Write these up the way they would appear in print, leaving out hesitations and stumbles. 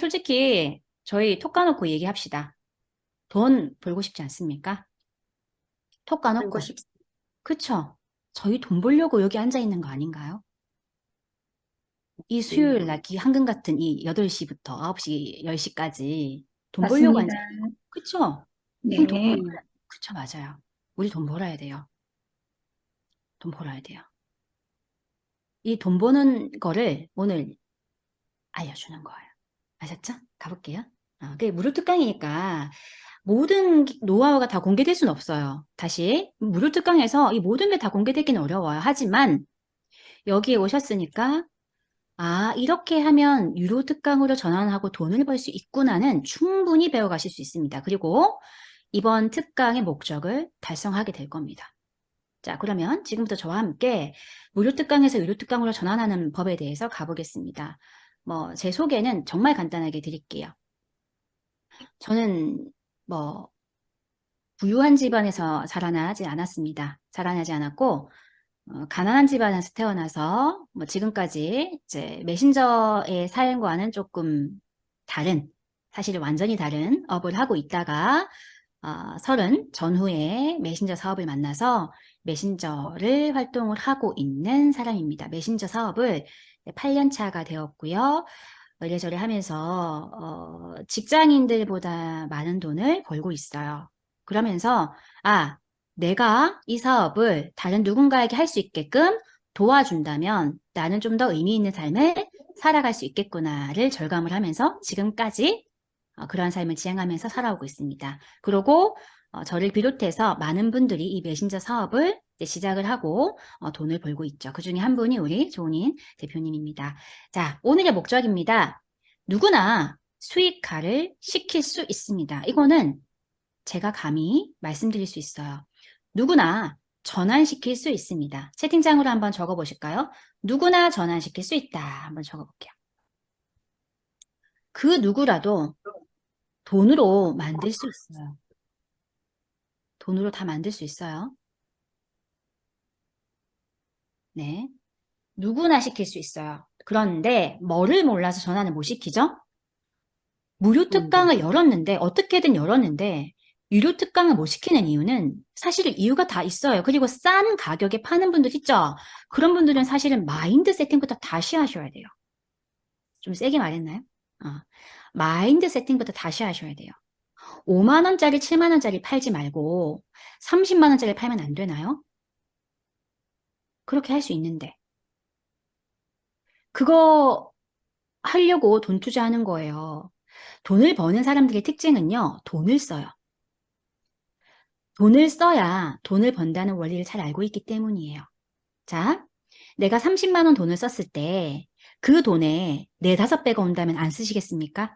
솔직히 저희 톡 까놓고 얘기합시다. 돈 벌고 싶지 않습니까? 톡 알고 까놓고. 싶습니다. 그쵸? 저희 돈 벌려고 여기 앉아 있는 거 아닌가요? 이 수요일 날 한금 같은 이 8시부터 9시, 10시까지 돈 벌려고 맞습니다. 앉아 있는 거. 그쵸? 우리 돈 네. 벌어야, 그쵸, 맞아요. 우리 돈 벌어야 돼요. 돈 벌어야 돼요. 이 돈 버는 거를 오늘 알려주는 거예요. 아셨죠? 가볼게요. 그게 무료 특강이니까 모든 노하우가 다 공개될 수는 없어요. 다시 무료 특강에서 이 모든 게 다 공개되기는 어려워요. 하지만 여기에 오셨으니까 이렇게 하면 유료 특강으로 전환하고 돈을 벌 수 있구나는 충분히 배워가실 수 있습니다. 그리고 이번 특강의 목적을 달성하게 될 겁니다. 자, 그러면 지금부터 저와 함께 무료 특강에서 유료 특강으로 전환하는 법에 대해서 가보겠습니다. 제 소개는 정말 간단하게 드릴게요. 저는 뭐 부유한 집안에서 자라나지 않았습니다. 자라나지 않았고 가난한 집안에서 태어나서 지금까지 이제 메신저의 삶과는 조금 다른, 사실 완전히 다른 업을 하고 있다가 30 전후에 메신저 사업을 만나서 메신저를 활동을 하고 있는 사람입니다. 메신저 사업을 8년 차가 되었고요. 이래저래 하면서 직장인들보다 많은 돈을 벌고 있어요. 그러면서 내가 이 사업을 다른 누군가에게 할 수 있게끔 도와준다면 나는 좀 더 의미 있는 삶을 살아갈 수 있겠구나를 절감을 하면서 지금까지 그러한 삶을 지향하면서 살아오고 있습니다. 그리고 저를 비롯해서 많은 분들이 이 메신저 사업을 시작을 하고 돈을 벌고 있죠. 그 중에 한 분이 우리 조은인 대표님입니다. 자, 오늘의 목적입니다. 누구나 수익화를 시킬 수 있습니다. 이거는 제가 감히 말씀드릴 수 있어요. 누구나 전환시킬 수 있습니다. 채팅창으로 한번 적어보실까요? 누구나 전환시킬 수 있다. 한번 적어볼게요. 그 누구라도 돈으로 만들 수 있어요. 돈으로 다 만들 수 있어요. 네. 누구나 시킬 수 있어요. 그런데 뭐를 몰라서 전환을 못 시키죠? 무료 특강을 열었는데, 어떻게든 열었는데, 유료 특강을 못 시키는 이유는 사실 이유가 다 있어요. 그리고 싼 가격에 파는 분들 있죠? 그런 분들은 사실은 마인드 세팅부터 다시 하셔야 돼요. 좀 세게 말했나요? 마인드 세팅부터 다시 하셔야 돼요. 5만 원짜리, 7만 원짜리 팔지 말고 30만 원짜리 팔면 안 되나요? 그렇게 할 수 있는데. 그거 하려고 돈 투자하는 거예요. 돈을 버는 사람들의 특징은요, 돈을 써요. 돈을 써야 돈을 번다는 원리를 잘 알고 있기 때문이에요. 자, 내가 30만 원 돈을 썼을 때 그 돈에 4, 5배가 온다면 안 쓰시겠습니까?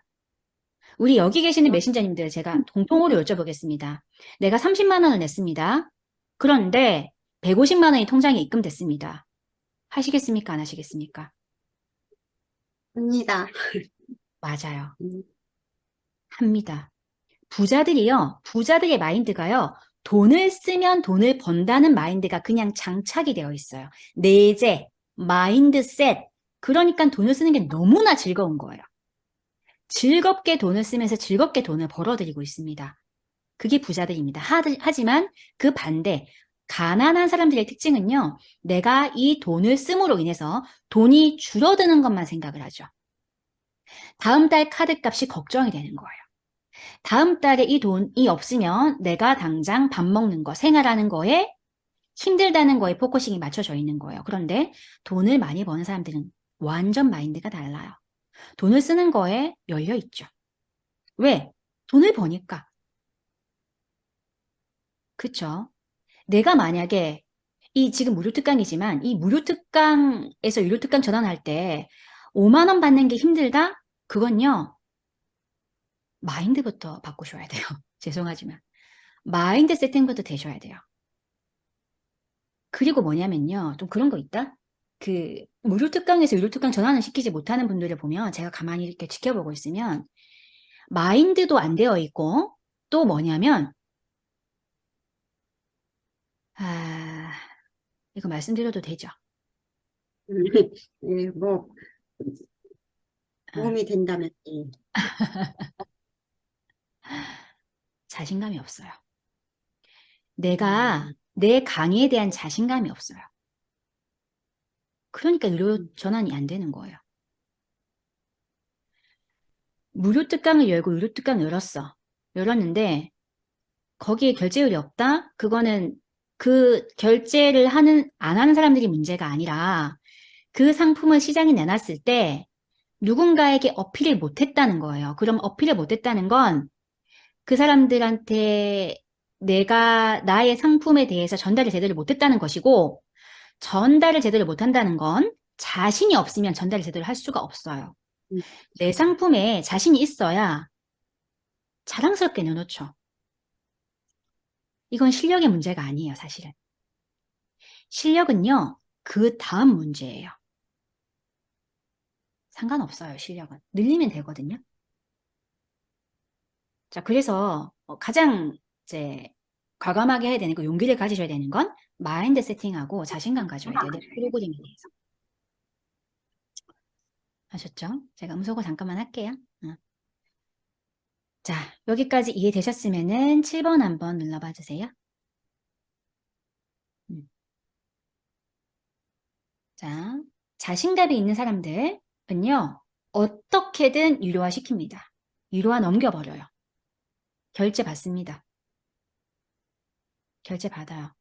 우리 여기 계시는 메신저님들 제가 공통으로 여쭤보겠습니다. 내가 30만 원을 냈습니다. 그런데 150만 원이 통장에 입금됐습니다. 하시겠습니까? 안 하시겠습니까? 합니다. 맞아요. 합니다. 부자들의 마인드가요, 돈을 쓰면 돈을 번다는 마인드가 그냥 장착이 되어 있어요. 내재, 마인드셋. 그러니까 돈을 쓰는 게 너무나 즐거운 거예요. 즐겁게 돈을 쓰면서 즐겁게 돈을 벌어들이고 있습니다. 그게 부자들입니다. 하지만 그 반대, 가난한 사람들의 특징은요, 내가 이 돈을 씀으로 인해서 돈이 줄어드는 것만 생각을 하죠. 다음 달 카드값이 걱정이 되는 거예요. 다음 달에 이 돈이 없으면 내가 당장 밥 먹는 거, 생활하는 거에 힘들다는 거에 포커싱이 맞춰져 있는 거예요. 그런데 돈을 많이 버는 사람들은 완전 마인드가 달라요. 돈을 쓰는 거에 열려 있죠. 왜? 돈을 버니까. 그쵸? 내가 만약에 이 지금 무료 특강이지만 이 무료 특강에서 유료 특강 전환할 때 5만 원 받는 게 힘들다? 그건요. 마인드부터 바꾸셔야 돼요. 죄송하지만. 마인드 세팅부터 되셔야 돼요. 그리고 뭐냐면요. 좀 그런 거 있다? 그 무료 특강에서 유료 특강 전환을 시키지 못하는 분들을 보면 제가 가만히 이렇게 지켜보고 있으면 마인드도 안 되어 있고 또 뭐냐면 아, 이거 말씀드려도 되죠? 네, 뭐, 아, 도움이 된다면, 예. 자신감이 없어요. 음, 내가 내 강의에 대한 자신감이 없어요. 그러니까 의료 음, 전환이 안 되는 거예요. 무료 특강을 열고 의료 특강 열었어. 열었는데 거기에 결제율이 없다? 그거는 그 결제를 안 하는 사람들이 문제가 아니라 그 상품을 시장에 내놨을 때 누군가에게 어필을 못했다는 거예요. 그럼 어필을 못했다는 건 그 사람들한테 내가 나의 상품에 대해서 전달을 제대로 못했다는 것이고, 전달을 제대로 못한다는 건 자신이 없으면 전달을 제대로 할 수가 없어요. 음, 내 상품에 자신이 있어야 자랑스럽게 내놓죠. 이건 실력의 문제가 아니에요, 사실은. 실력은요, 그 다음 문제예요. 상관없어요, 실력은. 늘리면 되거든요. 자, 그래서 가장 이제 과감하게 해야 되는 거, 용기를 가지셔야 되는 건 마인드 세팅하고 자신감 가져야 돼요. 내 프로그램에 대해서. 아셨죠? 제가 음소거 잠깐만 할게요. 자, 여기까지 이해되셨으면은 7번 한번 눌러봐 주세요. 음. 자, 자신감이 있는 사람들은요, 어떻게든 유료화 시킵니다. 유료화 넘겨버려요. 결제 받습니다. 결제 받아요.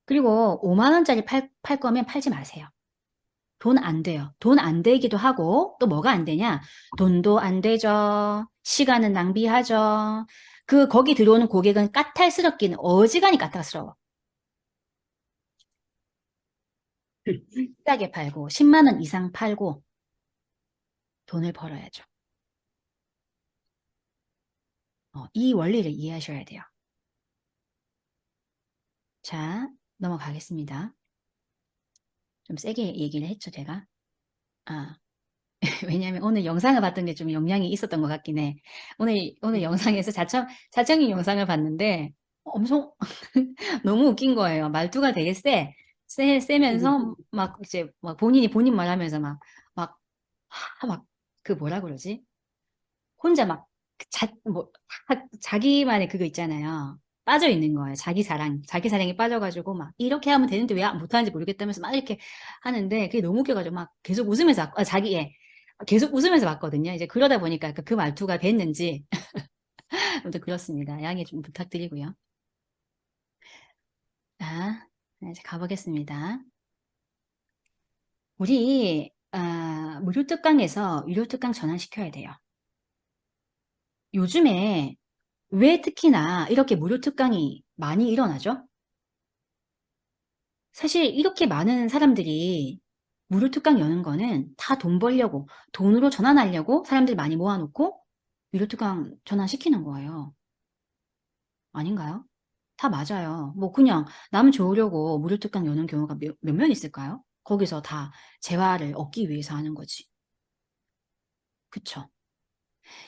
그리고 5만 원짜리 팔 거면 팔지 마세요. 돈 안 돼요. 돈 안 되기도 하고, 또 뭐가 안 되냐? 돈도 안 되죠. 시간은 낭비하죠. 거기 들어오는 고객은 까탈스럽긴 어지간히 까탈스러워. 싸게 팔고, 10만 원 이상 팔고, 돈을 벌어야죠. 이 원리를 이해하셔야 돼요. 자, 넘어가겠습니다. 좀 세게 얘기를 했죠, 제가. 아, 왜냐하면 오늘 영상을 봤던 게 좀 영향이 있었던 것 같긴 해. 오늘 영상에서 자청인 영상을 봤는데 엄청 너무 웃긴 거예요. 말투가 되게 세면서 막 이제 막 본인 말하면서 막 뭐라 그러지? 혼자 자기만의 그거 있잖아요. 빠져 있는 거예요. 자기 사랑에 빠져가지고 막 이렇게 하면 되는데 왜 못하는지 모르겠다면서 막 이렇게 하는데 그게 너무 웃겨가지고 막 계속 웃으면서 계속 웃으면서 봤거든요. 이제 그러다 보니까 그 말투가 됐는지 아무튼 그렇습니다. 양해 좀 부탁드리고요. 자, 이제 가보겠습니다. 우리 무료 특강에서 유료 특강 전환시켜야 돼요. 요즘에 왜 특히나 이렇게 무료 특강이 많이 일어나죠? 사실 이렇게 많은 사람들이 무료 특강 여는 거는 다 돈 벌려고, 돈으로 전환하려고 사람들 많이 모아놓고 유료 특강 전환시키는 거예요. 아닌가요? 다 맞아요. 뭐 그냥 남 좋으려고 무료 특강 여는 경우가 몇 명 있을까요? 거기서 다 재화를 얻기 위해서 하는 거지. 그쵸?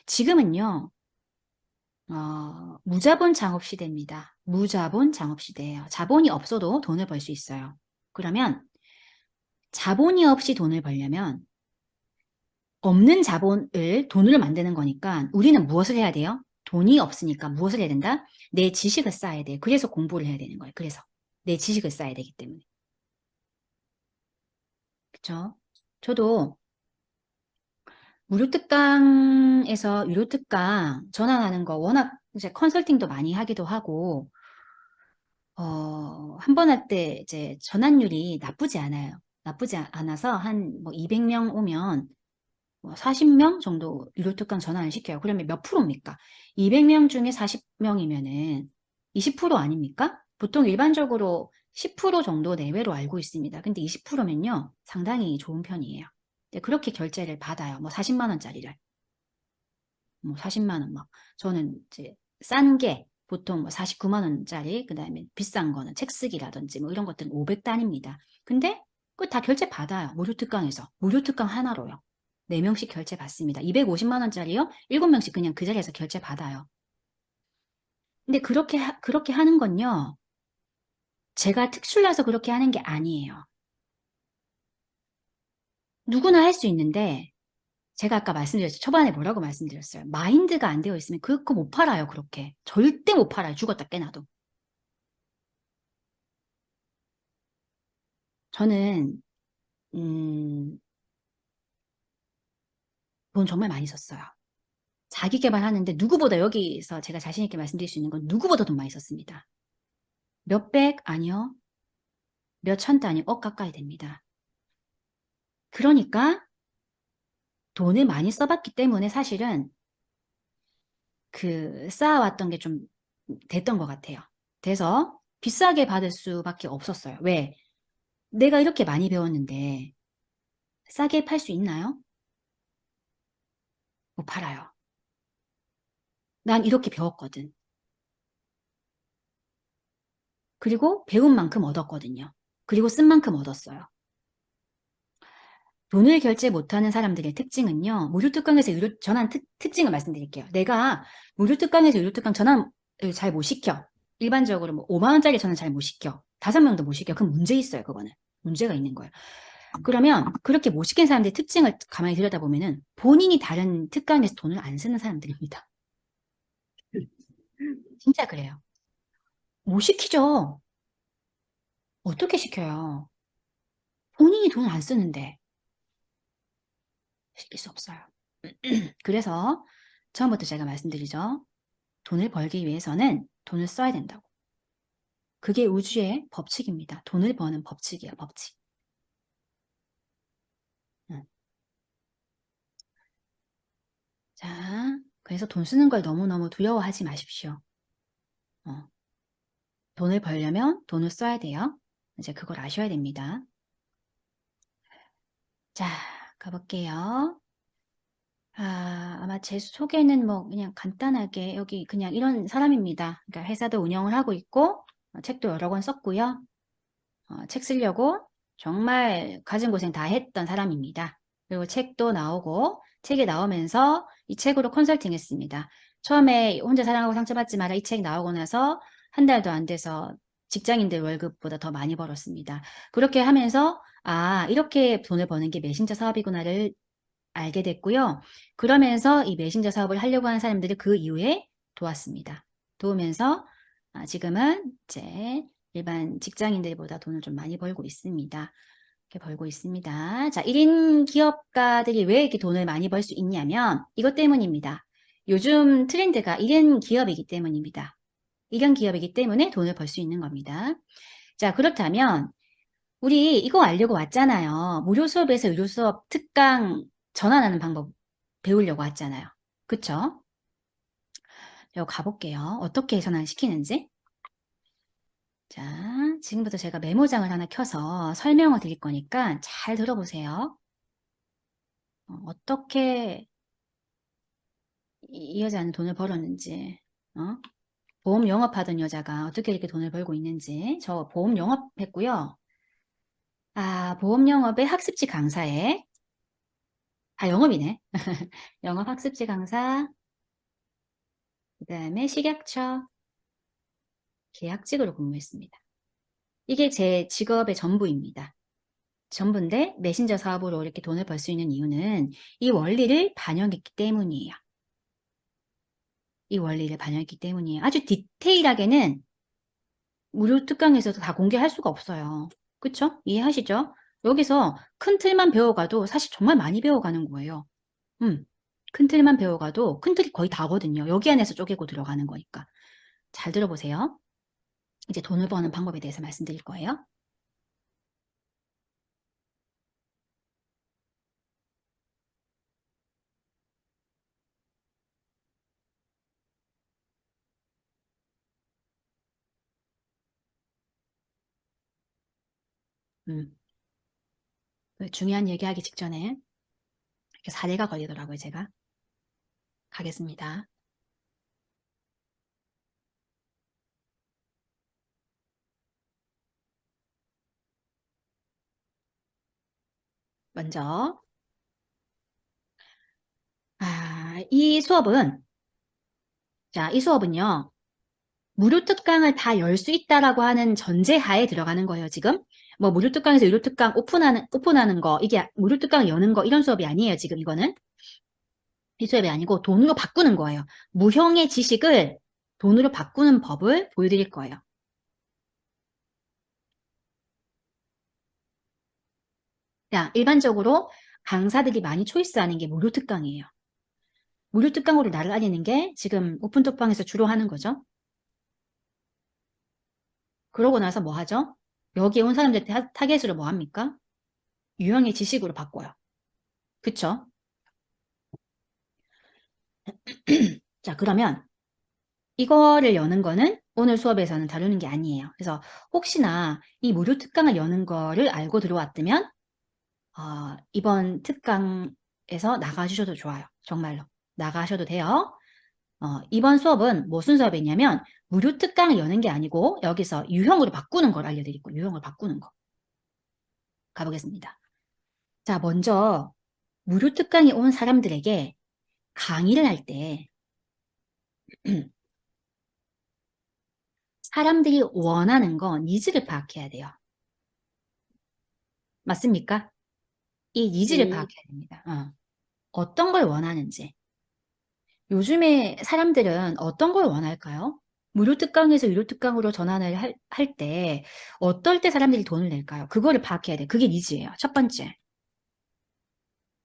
지금은요, 무자본 창업 시대입니다. 무자본 창업 시대예요. 자본이 없어도 돈을 벌 수 있어요. 그러면 자본이 없이 돈을 벌려면 없는 자본을 돈으로 만드는 거니까 우리는 무엇을 해야 돼요? 돈이 없으니까 무엇을 해야 된다? 내 지식을 쌓아야 돼요. 그래서 공부를 해야 되는 거예요. 그래서 내 지식을 쌓아야 되기 때문에. 그쵸? 저도 무료 특강에서 유료 특강 전환하는 거 워낙 이제 컨설팅도 많이 하기도 하고, 한 번 할 때 이제 전환율이 나쁘지 않아요. 나쁘지 않아서 한 뭐 200명 오면 뭐 40명 정도 유료 특강 전환을 시켜요. 그러면 몇 프로입니까? 200명 중에 40명이면은 20% 아닙니까? 보통 일반적으로 10% 정도 내외로 알고 있습니다. 근데 20%면요, 상당히 좋은 편이에요. 그렇게 결제를 받아요. 뭐 40만 원짜리를. 뭐 40만 원 막. 저는 이제 싼 게 보통 뭐 49만 원짜리, 그 다음에 비싼 거는 책 쓰기라든지 뭐 이런 것들은 500단입니다. 근데 그거 다 결제 받아요. 무료 특강에서. 무료 특강 하나로요. 4명씩 결제 받습니다. 250만 원짜리요? 7명씩 그냥 그 자리에서 결제 받아요. 근데 그렇게 하는 건요, 제가 특출나서 그렇게 하는 게 아니에요. 누구나 할 수 있는데 제가 아까 말씀드렸죠. 초반에 뭐라고 말씀드렸어요? 마인드가 안 되어 있으면 그거 못 팔아요. 그렇게. 절대 못 팔아요. 죽었다 깨나도. 저는 돈 정말 많이 썼어요. 자기 개발하는데 누구보다 여기서 제가 자신 있게 말씀드릴 수 있는 건 누구보다 돈 많이 썼습니다. 몇백 아니요. 몇천 단위 억 가까이 됩니다. 그러니까 돈을 많이 써봤기 때문에 사실은 그 쌓아왔던 게 좀 됐던 것 같아요. 돼서 비싸게 받을 수밖에 없었어요. 왜? 내가 이렇게 많이 배웠는데 싸게 팔 수 있나요? 못 팔아요. 난 이렇게 배웠거든. 그리고 배운 만큼 얻었거든요. 그리고 쓴 만큼 얻었어요. 돈을 결제 못하는 사람들의 특징은요. 무료특강에서 전환 특징을 말씀드릴게요. 내가 무료특강에서 유료특강 전환을 잘 못 시켜. 일반적으로 뭐 5만 원짜리 전환 잘 못 시켜. 5명도 못 시켜. 그럼 문제 있어요. 그거는. 문제가 있는 거예요. 그러면 그렇게 못 시킨 사람들의 특징을 가만히 들여다보면은 본인이 다른 특강에서 돈을 안 쓰는 사람들입니다. 진짜 그래요. 못 시키죠. 어떻게 시켜요? 본인이 돈을 안 쓰는데 시킬 수 없어요. 그래서 처음부터 제가 말씀드리죠. 돈을 벌기 위해서는 돈을 써야 된다고. 그게 우주의 법칙입니다. 돈을 버는 법칙이에요. 법칙. 응. 자, 그래서 돈 쓰는 걸 너무너무 두려워하지 마십시오. 돈을 벌려면 돈을 써야 돼요. 이제 그걸 아셔야 됩니다. 자, 가볼게요. 아마 제 소개는 뭐 그냥 간단하게 여기 그냥 이런 사람입니다. 그러니까 회사도 운영을 하고 있고 책도 여러 권 썼고요. 책 쓰려고 정말 가진 고생 다 했던 사람입니다. 그리고 책도 나오고 책이 나오면서 이 책으로 컨설팅 했습니다. 처음에 혼자 사랑하고 상처받지 마라 이 책 나오고 나서 한 달도 안 돼서 직장인들 월급보다 더 많이 벌었습니다. 그렇게 하면서 이렇게 돈을 버는 게 메신저 사업이구나를 알게 됐고요. 그러면서 이 메신저 사업을 하려고 하는 사람들을 그 이후에 도왔습니다. 도우면서 지금은 이제 일반 직장인들보다 돈을 좀 많이 벌고 있습니다. 이렇게 벌고 있습니다. 자, 1인 기업가들이 왜 이렇게 돈을 많이 벌 수 있냐면 이것 때문입니다. 요즘 트렌드가 1인 기업이기 때문입니다. 1인 기업이기 때문에 돈을 벌 수 있는 겁니다. 자, 그렇다면 우리 이거 알려고 왔잖아요. 무료 수업에서 유료 수업 특강 전환하는 방법 배우려고 왔잖아요. 그쵸? 여기 가볼게요. 어떻게 전환시키는지. 자, 지금부터 제가 메모장을 하나 켜서 설명을 드릴 거니까 잘 들어보세요. 어떻게 이 여자는 돈을 벌었는지, 보험 영업하던 여자가 어떻게 이렇게 돈을 벌고 있는지. 저 보험 영업했고요. 보험 영업의 학습지 강사에, 영업이네. 영업 학습지 강사, 그 다음에 식약처 계약직으로 근무했습니다. 이게 제 직업의 전부입니다. 전부인데 메신저 사업으로 이렇게 돈을 벌 수 있는 이유는 이 원리를 반영했기 때문이에요. 이 원리를 반영했기 때문이에요. 아주 디테일하게는 무료 특강에서도 다 공개할 수가 없어요. 그쵸? 이해하시죠? 여기서 큰 틀만 배워가도 사실 정말 많이 배워가는 거예요. 큰 틀만 배워가도 큰 틀이 거의 다거든요. 여기 안에서 쪼개고 들어가는 거니까. 잘 들어보세요. 이제 돈을 버는 방법에 대해서 말씀드릴 거예요. 음, 그 중요한 얘기하기 직전에 이렇게 사례가 걸리더라고요, 제가. 가겠습니다. 먼저, 이 수업은, 이 수업은요, 무료 특강을 다 열 수 있다라고 하는 전제하에 들어가는 거예요, 지금. 뭐, 무료 특강에서 유료 특강 오픈하는 거, 이게 무료 특강 여는 거, 이런 수업이 아니에요, 지금 이거는. 이 수업이 아니고 돈으로 바꾸는 거예요. 무형의 지식을 돈으로 바꾸는 법을 보여드릴 거예요. 자, 일반적으로 강사들이 많이 초이스하는 게 무료 특강이에요. 무료 특강으로 날아다니는 게 지금 오픈톡방에서 주로 하는 거죠. 그러고 나서 뭐 하죠? 여기에 온 사람들 타겟으로 뭐 합니까? 유형의 지식으로 바꿔요. 그쵸? 자, 그러면 이거를 여는 거는 오늘 수업에서는 다루는 게 아니에요. 그래서 혹시나 이 무료 특강을 여는 거를 알고 들어왔다면 이번 특강에서 나가주셔도 좋아요. 정말로. 나가셔도 돼요. 이번 수업은 무슨 수업이냐면 무료 특강을 여는 게 아니고 여기서 유형으로 바꾸는 걸 알려드리고 유형을 바꾸는 거. 가보겠습니다. 자, 먼저 무료 특강에 온 사람들에게 강의를 할 때 사람들이 원하는 건 니즈를 파악해야 돼요. 맞습니까? 이 니즈를 네. 파악해야 됩니다. 어떤 걸 원하는지. 요즘에 사람들은 어떤 걸 원할까요? 무료 특강에서 유료 특강으로 전환을 할 때 어떨 때 사람들이 돈을 낼까요? 그거를 파악해야 돼요. 그게 니즈예요. 첫 번째.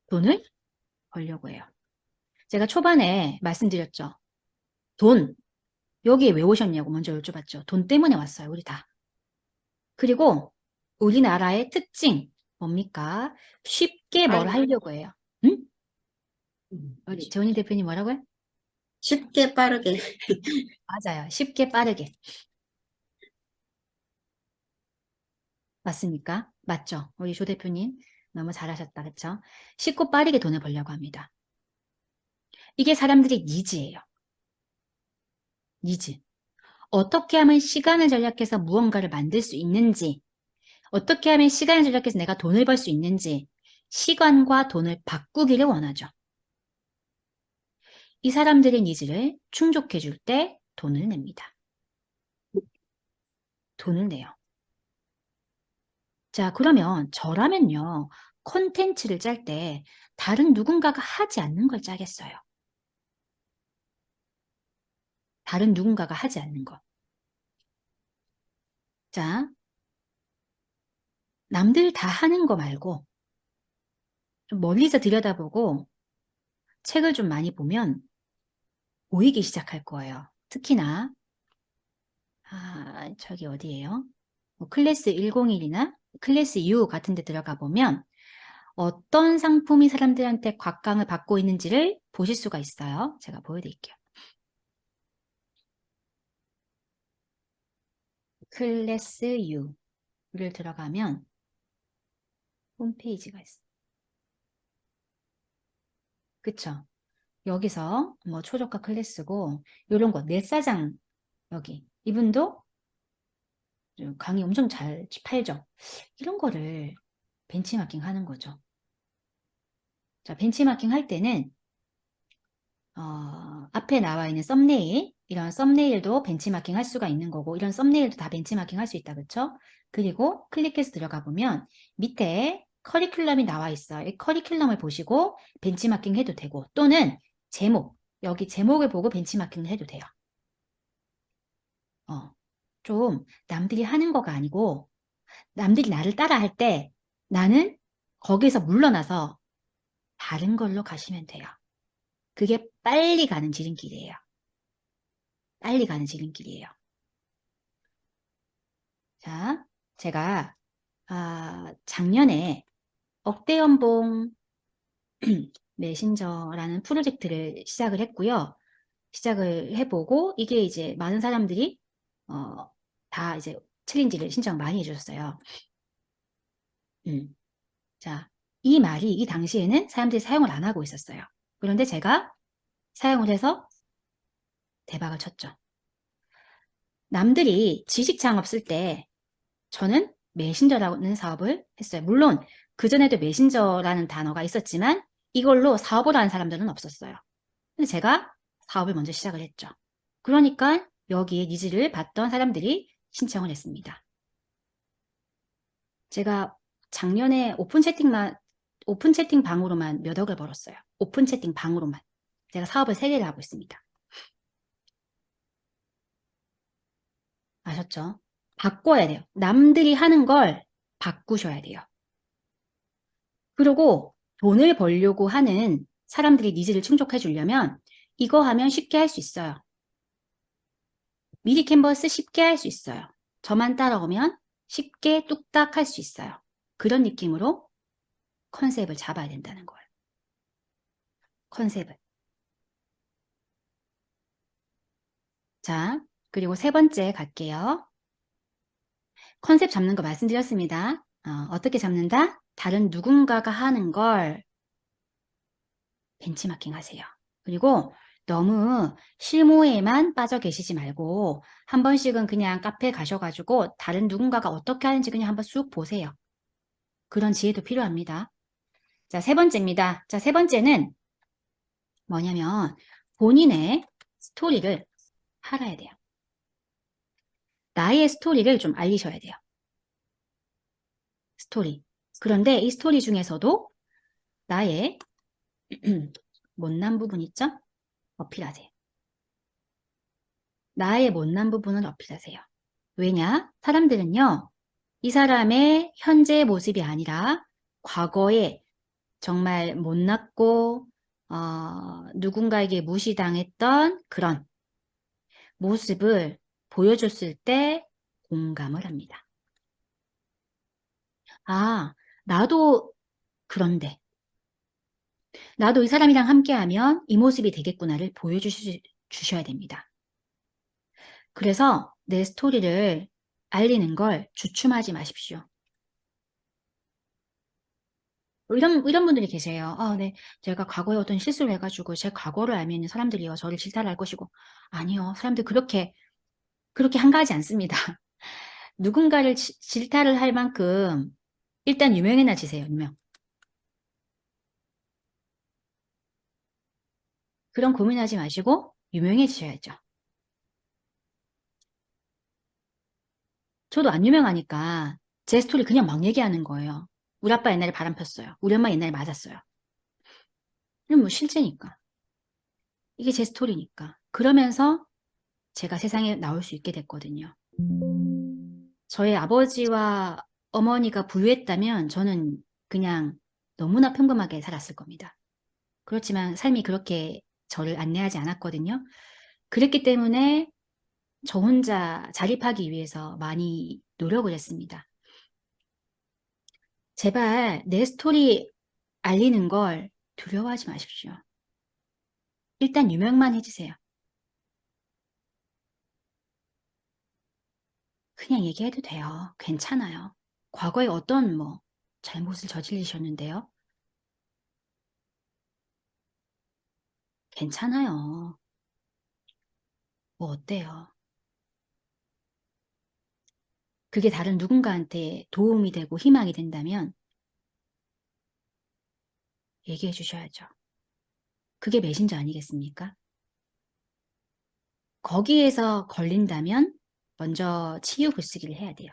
돈을 벌려고 해요. 제가 초반에 말씀드렸죠. 돈. 여기에 왜 오셨냐고 먼저 여쭤봤죠. 돈 때문에 왔어요. 우리 다. 그리고 우리나라의 특징 뭡니까? 쉽게 뭘 빨리. 하려고 해요. 응? 우리 재원이 대표님 뭐라고요? 쉽게 빠르게. 맞아요. 쉽게 빠르게. 맞습니까? 맞죠? 우리 조 대표님 너무 잘하셨다. 그쵸? 쉽고 빠르게 돈을 벌려고 합니다. 이게 사람들의 니즈예요. 니즈. 어떻게 하면 시간을 절약해서 무언가를 만들 수 있는지, 어떻게 하면 시간을 절약해서 내가 돈을 벌 수 있는지, 시간과 돈을 바꾸기를 원하죠. 이 사람들의 니즈를 충족해 줄 때 돈을 냅니다. 돈을 내요. 자, 그러면 저라면요, 콘텐츠를 짤 때 다른 누군가가 하지 않는 걸 짜겠어요. 다른 누군가가 하지 않는 거. 자, 남들 다 하는 거 말고 좀 멀리서 들여다보고 책을 좀 많이 보면 보이기 시작할 거예요. 특히나 저기 어디예요? 뭐 클래스 101이나 클래스 U 같은 데 들어가 보면 어떤 상품이 사람들한테 곽강을 받고 있는지를 보실 수가 있어요. 제가 보여드릴게요. 클래스 U를 들어가면 홈페이지가 있어요. 그쵸? 여기서 뭐 초저가 클래스고 이런 거 넷사장 여기 이분도 강의 엄청 잘 팔죠. 이런 거를 벤치마킹 하는 거죠. 자, 벤치마킹 할 때는 앞에 나와 있는 썸네일, 이런 썸네일도 벤치마킹 할 수가 있는 거고 이런 썸네일도 다 벤치마킹 할 수 있다. 그쵸? 그리고 클릭해서 들어가 보면 밑에 커리큘럼이 나와 있어요. 이 커리큘럼을 보시고 벤치마킹 해도 되고 또는 제목, 여기 제목을 보고 벤치마킹을 해도 돼요. 좀 남들이 하는 거가 아니고 남들이 나를 따라 할 때 나는 거기서 물러나서 다른 걸로 가시면 돼요. 그게 빨리 가는 지름길이에요. 빨리 가는 지름길이에요. 자, 제가 작년에 억대연봉 메신저라는 프로젝트를 시작을 했고요. 시작을 해보고 이게 이제 많은 사람들이 다 이제 챌린지를 신청 많이 해주셨어요. 자, 이 말이 이 당시에는 사람들이 사용을 안 하고 있었어요. 그런데 제가 사용을 해서 대박을 쳤죠. 남들이 지식창 없을 때 저는 메신저라는 사업을 했어요. 물론 그전에도 메신저라는 단어가 있었지만 이걸로 사업을 하는 사람들은 없었어요. 근데 제가 사업을 먼저 시작을 했죠. 그러니까 여기에 니즈를 봤던 사람들이 신청을 했습니다. 제가 작년에 오픈 채팅 방으로만 몇 억을 벌었어요. 오픈 채팅 방으로만. 제가 사업을 3개를 하고 있습니다. 아셨죠? 바꿔야 돼요. 남들이 하는 걸 바꾸셔야 돼요. 그리고 돈을 벌려고 하는 사람들이 니즈를 충족해 주려면 이거 하면 쉽게 할 수 있어요. 미리 캔버스 쉽게 할 수 있어요. 저만 따라오면 쉽게 뚝딱 할 수 있어요. 그런 느낌으로 컨셉을 잡아야 된다는 거예요. 컨셉을. 자, 그리고 3번째 갈게요. 컨셉 잡는 거 말씀드렸습니다. 어떻게 잡는다? 다른 누군가가 하는 걸 벤치마킹 하세요. 그리고 너무 실무에만 빠져 계시지 말고 한 번씩은 그냥 카페 가셔가지고 다른 누군가가 어떻게 하는지 그냥 한번 쑥 보세요. 그런 지혜도 필요합니다. 자, 3번째입니다. 자, 3번째는 뭐냐면 본인의 스토리를 팔아야 돼요. 나의 스토리를 좀 알리셔야 돼요. 스토리. 그런데 이 스토리 중에서도 나의 못난 부분 있죠? 어필하세요. 나의 못난 부분을 어필하세요. 왜냐? 사람들은요, 이 사람의 현재의 모습이 아니라 과거에 정말 못났고, 누군가에게 무시당했던 그런 모습을 보여줬을 때 공감을 합니다. 아, 나도 그런데, 나도 이 사람이랑 함께하면 이 모습이 되겠구나를 보여주셔야 됩니다. 그래서 내 스토리를 알리는 걸 주춤하지 마십시오. 이런 분들이 계세요. 네. 제가 과거에 어떤 실수를 해가지고 제 과거를 알면 사람들이요. 저를 질타할 것이고. 아니요. 사람들 그렇게 한가하지 않습니다. 누군가를 질타를 할 만큼 일단 유명해지세요. 유명. 그런 고민하지 마시고 유명해지셔야죠. 저도 안 유명하니까 제 스토리 그냥 막 얘기하는 거예요. 우리 아빠 옛날에 바람 폈어요. 우리 엄마 옛날에 맞았어요. 이건 뭐 실제니까. 이게 제 스토리니까. 그러면서 제가 세상에 나올 수 있게 됐거든요. 저의 아버지와 어머니가 부유했다면 저는 그냥 너무나 평범하게 살았을 겁니다. 그렇지만 삶이 그렇게 저를 안내하지 않았거든요. 그랬기 때문에 저 혼자 자립하기 위해서 많이 노력을 했습니다. 제발 내 스토리 알리는 걸 두려워하지 마십시오. 일단 유명만 해주세요. 그냥 얘기해도 돼요. 괜찮아요. 과거에 어떤 잘못을 저지르셨는데요. 괜찮아요. 뭐 어때요? 그게 다른 누군가한테 도움이 되고 희망이 된다면 얘기해 주셔야죠. 그게 메신저 아니겠습니까? 거기에서 걸린다면 먼저 치유 글쓰기를 해야 돼요.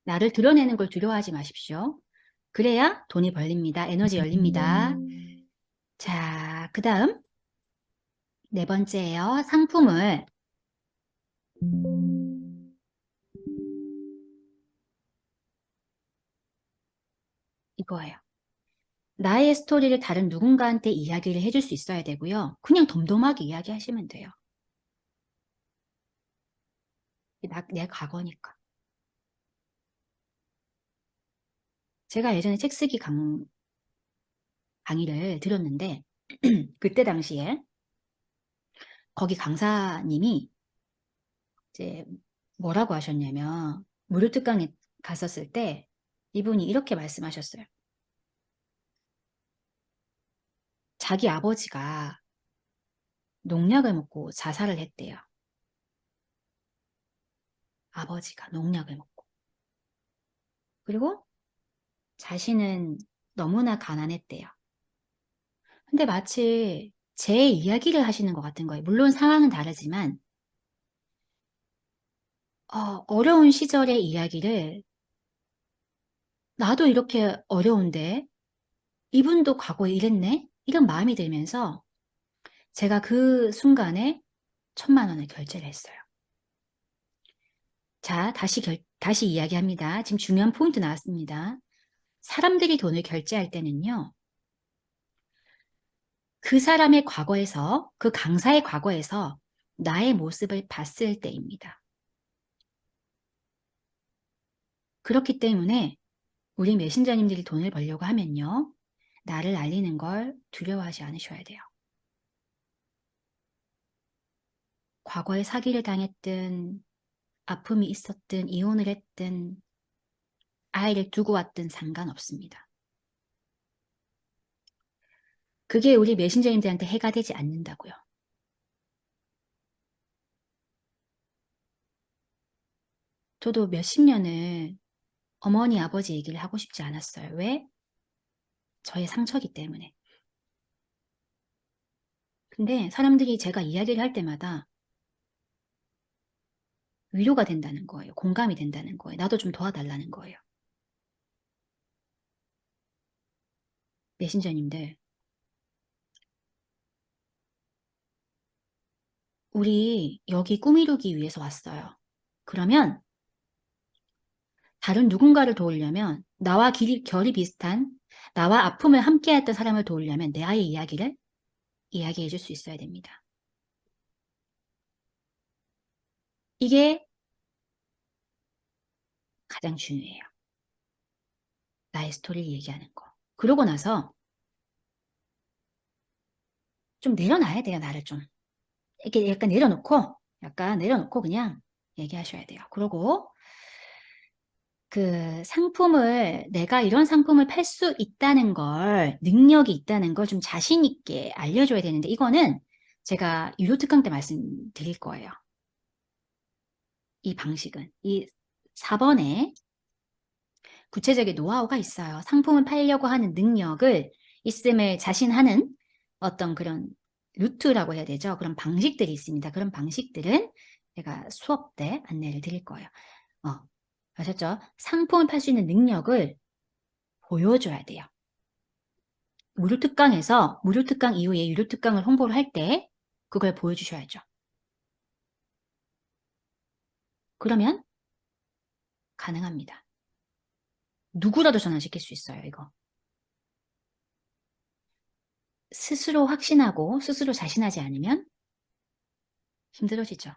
나를 드러내는 걸 두려워하지 마십시오. 그래야 돈이 벌립니다. 에너지 열립니다. 자, 그 다음 4번째예요. 상품을 이거예요. 나의 스토리를 다른 누군가한테 이야기를 해줄 수 있어야 되고요. 그냥 덤덤하게 이야기하시면 돼요. 내 과거니까. 제가 예전에 책 쓰기 강의를 들었는데 그때 당시에 거기 강사님이 이제 뭐라고 하셨냐면 무료 특강에 갔었을 때 이분이 이렇게 말씀하셨어요. 자기 아버지가 농약을 먹고 자살을 했대요. 아버지가 농약을 먹고. 그리고 자신은 너무나 가난했대요. 근데 마치 제 이야기를 하시는 것 같은 거예요. 물론 상황은 다르지만 어려운 시절의 이야기를 나도 이렇게 어려운데 이분도 과거에 이랬네? 이런 마음이 들면서 제가 그 순간에 1,000만 원을 결제를 했어요. 자, 다시 이야기합니다. 지금 중요한 포인트 나왔습니다. 사람들이 돈을 결제할 때는요, 그 사람의 과거에서, 그 강사의 과거에서 나의 모습을 봤을 때입니다. 그렇기 때문에 우리 메신저님들이 돈을 벌려고 하면요, 나를 알리는 걸 두려워하지 않으셔야 돼요. 과거에 사기를 당했든, 아픔이 있었든, 이혼을 했든, 아이를 두고 왔든 상관없습니다. 그게 우리 메신저님들한테 해가 되지 않는다고요. 저도 몇십 년을 어머니, 아버지 얘기를 하고 싶지 않았어요. 왜? 저의 상처기 때문에. 근데 사람들이 제가 이야기를 할 때마다 위로가 된다는 거예요. 공감이 된다는 거예요. 나도 좀 도와달라는 거예요. 메신저님들, 우리 여기 꿈 이루기 위해서 왔어요. 그러면 다른 누군가를 도우려면 나와 결이 비슷한 나와 아픔을 함께했던 사람을 도우려면 내 아이의 이야기를 이야기해 줄 수 있어야 됩니다. 이게 가장 중요해요. 나의 스토리를 얘기하는 거. 그러고 나서 좀 내려놔야 돼요, 나를 좀. 이렇게 약간 내려놓고 그냥 얘기하셔야 돼요. 그러고 그 상품을, 내가 이런 상품을 팔 수 있다는 걸, 능력이 있다는 걸 좀 자신 있게 알려줘야 되는데, 이거는 제가 유료 특강 때 말씀드릴 거예요. 이 방식은. 이 4번에 구체적인 노하우가 있어요. 상품을 팔려고 하는 능력을 있음을 자신하는 어떤 그런 루트라고 해야 되죠. 그런 방식들이 있습니다. 그런 방식들은 제가 수업 때 안내를 드릴 거예요. 아셨죠? 상품을 팔 수 있는 능력을 보여줘야 돼요. 무료 특강 이후에 유료 특강을 홍보를 할 때 그걸 보여주셔야죠. 그러면 가능합니다. 누구라도 전환시킬 수 있어요, 이거. 스스로 확신하고 스스로 자신하지 않으면 힘들어지죠.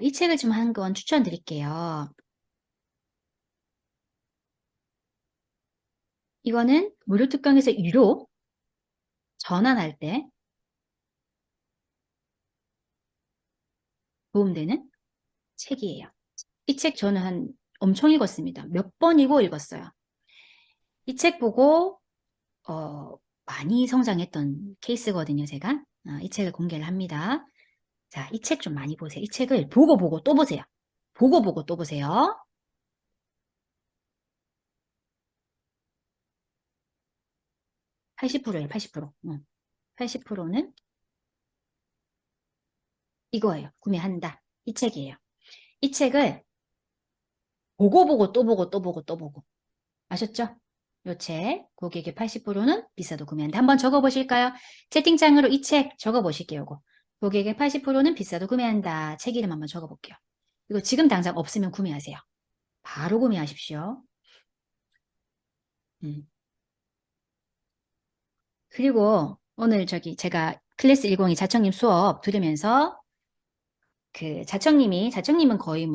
이 책을 좀 한 권 추천드릴게요. 이거는 무료 특강에서 유료 전환할 때 도움되는 책이에요. 이 책 저는 엄청 읽었습니다. 몇 번이고 읽었어요. 이 책 보고 많이 성장했던 케이스거든요, 제가. 이 책을 공개를 합니다. 자, 이 책 좀 많이 보세요. 이 책을 보고 또 보세요. 보고 또 보세요. 80%예요, 80%. 80%는 이거예요. 구매한다. 이 책이에요. 이 책을 보고 또 보고. 아셨죠? 요 책, 고객의 80%는 비싸도 구매한다. 한번 적어보실까요? 채팅창으로 이 책 적어보실게요, 요거. 고객의 80%는 비싸도 구매한다. 책 이름 한번 적어볼게요. 이거 지금 당장 없으면 구매하세요. 바로 구매하십시오. 음. 그리고 오늘 제가 클래스 102 자청님 수업 들으면서 자청님은 거의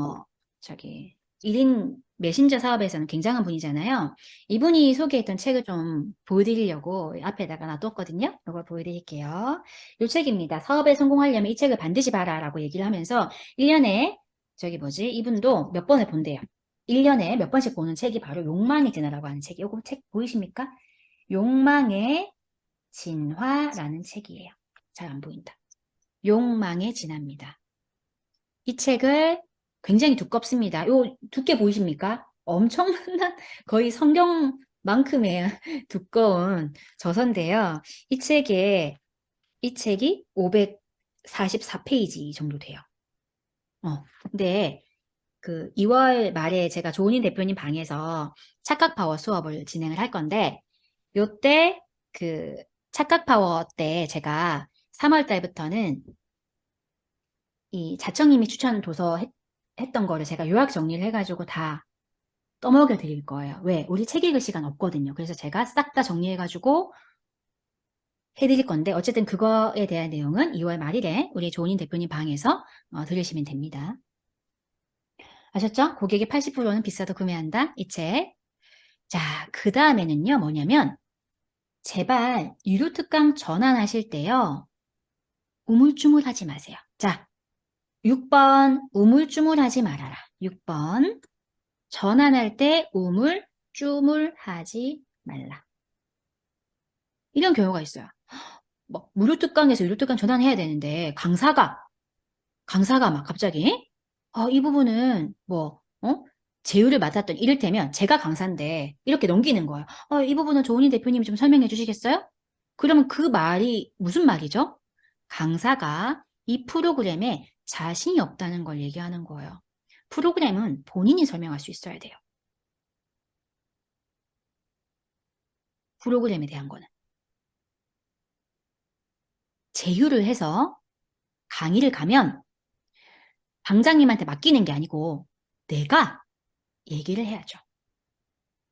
1인 메신저 사업에서는 굉장한 분이잖아요. 이분이 소개했던 책을 좀 보여드리려고 앞에다가 놔뒀거든요. 이걸 보여드릴게요. 이 책입니다. 사업에 성공하려면 이 책을 반드시 봐라 라고 얘기를 하면서 1년에 이분도 몇 번을 본대요. 1년에 몇 번씩 보는 책이 바로 욕망의 진화라고 하는 책이에요. 이거 책 보이십니까? 욕망의 진화라는 책이에요. 잘 안 보인다. 욕망의 진화입니다. 이 책을 굉장히 두껍습니다. 요 두께 보이십니까? 엄청난 거의 성경만큼의 두꺼운 저서인데요. 이 책이 544페이지 정도 돼요. 근데 그 2월 말에 제가 조은희 대표님 방에서 착각 파워 수업을 진행을 할 건데, 요때 그 착각 파워 때 제가 3월 달부터는 이 자청님이 추천 도서 했던 거를 제가 요약 정리를 해가지고 다 떠먹여 드릴 거예요. 왜? 우리 책 읽을 시간 없거든요. 그래서 제가 싹 다 정리해가지고 해드릴 건데, 어쨌든 그거에 대한 내용은 2월 말일에 우리 조은희 대표님 방에서 들으시면 됩니다. 아셨죠? 고객의 80%는 비싸도 구매한다. 이 책. 자, 그 다음에는요, 뭐냐면, 제발 유료 특강 전환하실 때요, 우물쭈물하지 마세요. 자, 6번 우물쭈물하지 말아라. 6번 전환할 때 우물쭈물하지 말라. 이런 경우가 있어요. 뭐 무료 특강에서 유료 특강 전환해야 되는데 강사가 막 갑자기 이 부분은 뭐 제휴를 맡았던 이를테면 제가 강사인데 이렇게 넘기는 거예요. 이 부분은 조은희 대표님이 좀 설명해 주시겠어요? 그러면 그 말이 무슨 말이죠? 강사가 이 프로그램에 자신이 없다는 걸 얘기하는 거예요. 프로그램은 본인이 설명할 수 있어야 돼요. 프로그램에 대한 거는. 제휴를 해서 강의를 가면 방장님한테 맡기는 게 아니고 내가 얘기를 해야죠.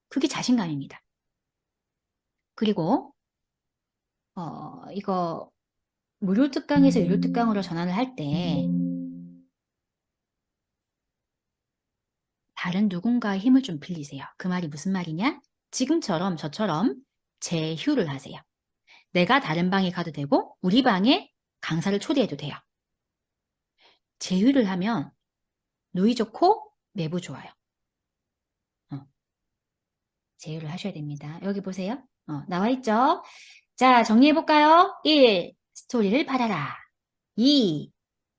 그게 자신감입니다. 그리고 이거 무료 특강에서 유료 특강으로 전환을 할 때 다른 누군가의 힘을 좀 빌리세요. 그 말이 무슨 말이냐? 지금처럼 저처럼 제휴를 하세요. 내가 다른 방에 가도 되고 우리 방에 강사를 초대해도 돼요. 제휴를 하면 누이 좋고 매부 좋아요. 제휴를 하셔야 됩니다. 여기 보세요. 나와 있죠? 자, 정리해볼까요? 1. 스토리를 팔아라. 2.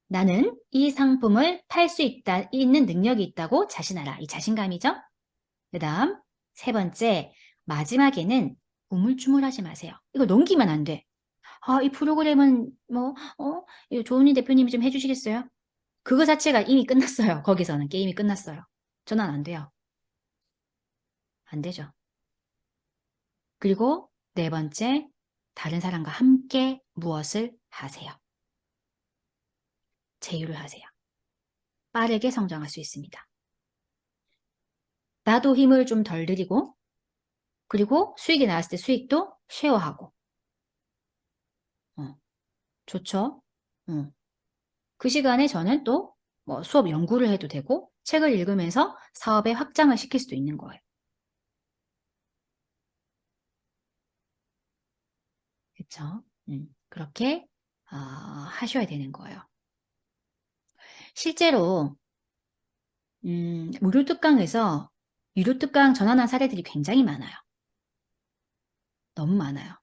나는 이 상품을 팔 수 있는 능력이 있다고 자신하라. 이 자신감이죠? 그 다음, 세 번째, 마지막에는 우물쭈물하지 마세요. 이거 넘기면 안 돼. 이 프로그램은 이거 조은희 대표님이 좀 해주시겠어요? 그거 자체가 이미 끝났어요. 거기서는 게임이 끝났어요. 전환 안 돼요. 안 되죠. 그리고 네 번째, 다른 사람과 함께 무엇을 하세요. 제휴를 하세요. 빠르게 성장할 수 있습니다. 나도 힘을 좀 덜 들이고, 그리고 수익이 나왔을 때 수익도 쉐어하고. 좋죠? 그 시간에 저는 또 뭐 수업 연구를 해도 되고, 책을 읽으면서 사업의 확장을 시킬 수도 있는 거예요. 그렇죠? 그렇게 하셔야 되는 거예요. 실제로 무료 특강에서 유료 특강 전환한 사례들이 굉장히 많아요. 너무 많아요.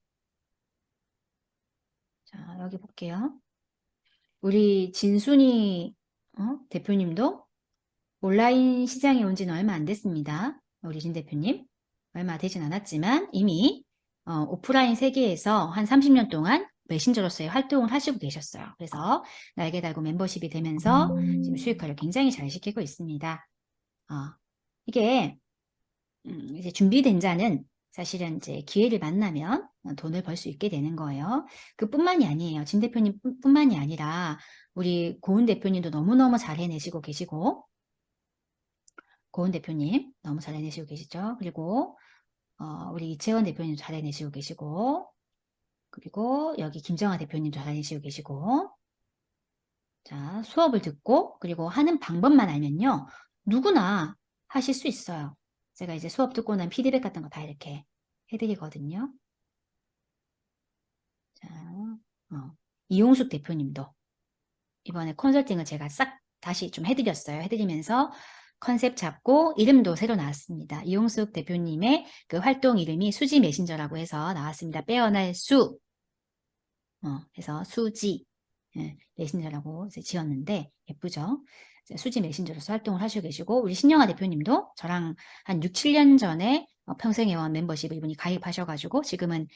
자, 여기 볼게요. 우리 진순이 대표님도 온라인 시장에 온 지는 얼마 안 됐습니다. 우리 진 대표님. 얼마 되진 않았지만 이미 오프라인 세계에서 한 30년 동안 메신저로서의 활동을 하시고 계셨어요. 그래서 날개 달고 멤버십이 되면서 지금 수익화를 굉장히 잘 시키고 있습니다. 이게 이제 준비된 자는 사실은 이제 기회를 만나면 돈을 벌 수 있게 되는 거예요. 그뿐만이 아니에요. 진 대표님 뿐만이 아니라 우리 고은 대표님도 너무너무 잘 해내시고 계시고, 고은 대표님 너무 잘 해내시고 계시죠. 그리고 우리 이채원 대표님도 잘 해내시고 계시고, 그리고 여기 김정아 대표님도 잘 해내시고 계시고. 자, 수업을 듣고 그리고 하는 방법만 알면요, 누구나 하실 수 있어요. 제가 이제 수업 듣고 난 피드백 같은 거 다 이렇게 해드리거든요. 자, 이용숙 대표님도 이번에 컨설팅을 제가 싹 다시 좀 해드렸어요. 해드리면서 컨셉 잡고 이름도 새로 나왔습니다. 이용숙 대표님의 그 활동 이름이 수지 메신저라고 해서 나왔습니다. 빼어날 수, 해서 수지 메신저라고 이제 지었는데 예쁘죠? 수지 메신저로서 활동을 하시고 계시고, 우리 신영아 대표님도 저랑 한 6, 7년 전에 평생회원 멤버십을 이분이 가입하셔가지고 지금은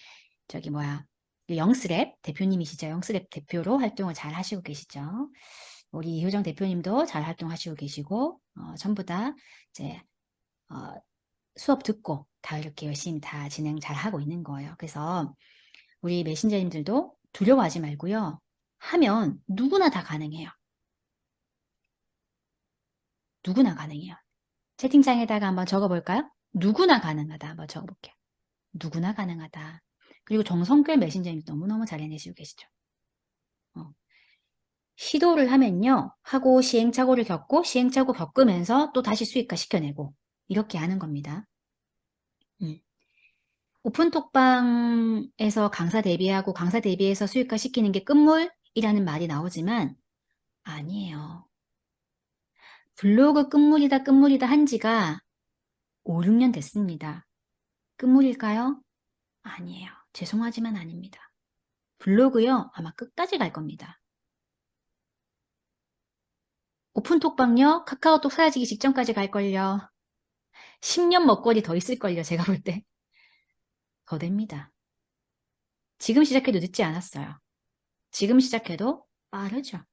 영스랩 대표님이시죠. 영스랩 대표로 활동을 잘 하시고 계시죠. 우리 이효정 대표님도 잘 활동하시고 계시고, 전부 다 이제, 수업 듣고 다 이렇게 열심히 다 진행 잘 하고 있는 거예요. 그래서 우리 메신저님들도 두려워하지 말고요. 하면 누구나 다 가능해요. 누구나 가능해요. 채팅창에다가 한번 적어볼까요? 누구나 가능하다. 한번 적어볼게요. 누구나 가능하다. 그리고 정성글 메신저님 너무너무 잘 해내시고 계시죠. 시도를 하면요. 하고 시행착오를 겪고 시행착오 겪으면서 또 다시 수익화 시켜내고 이렇게 하는 겁니다. 오픈톡방에서 강사 대비하고 강사 대비해서 수익화 시키는 게 끝물이라는 말이 나오지만 아니에요. 블로그 끝물이다 한 지가 5, 6년 됐습니다. 끝물일까요? 아니에요. 죄송하지만 아닙니다. 블로그요. 아마 끝까지 갈 겁니다. 오픈톡방요. 카카오톡 사라지기 직전까지 갈걸요. 10년 먹거리 더 있을걸요. 제가 볼 때. 더 됩니다. 지금 시작해도 늦지 않았어요. 지금 시작해도 빠르죠.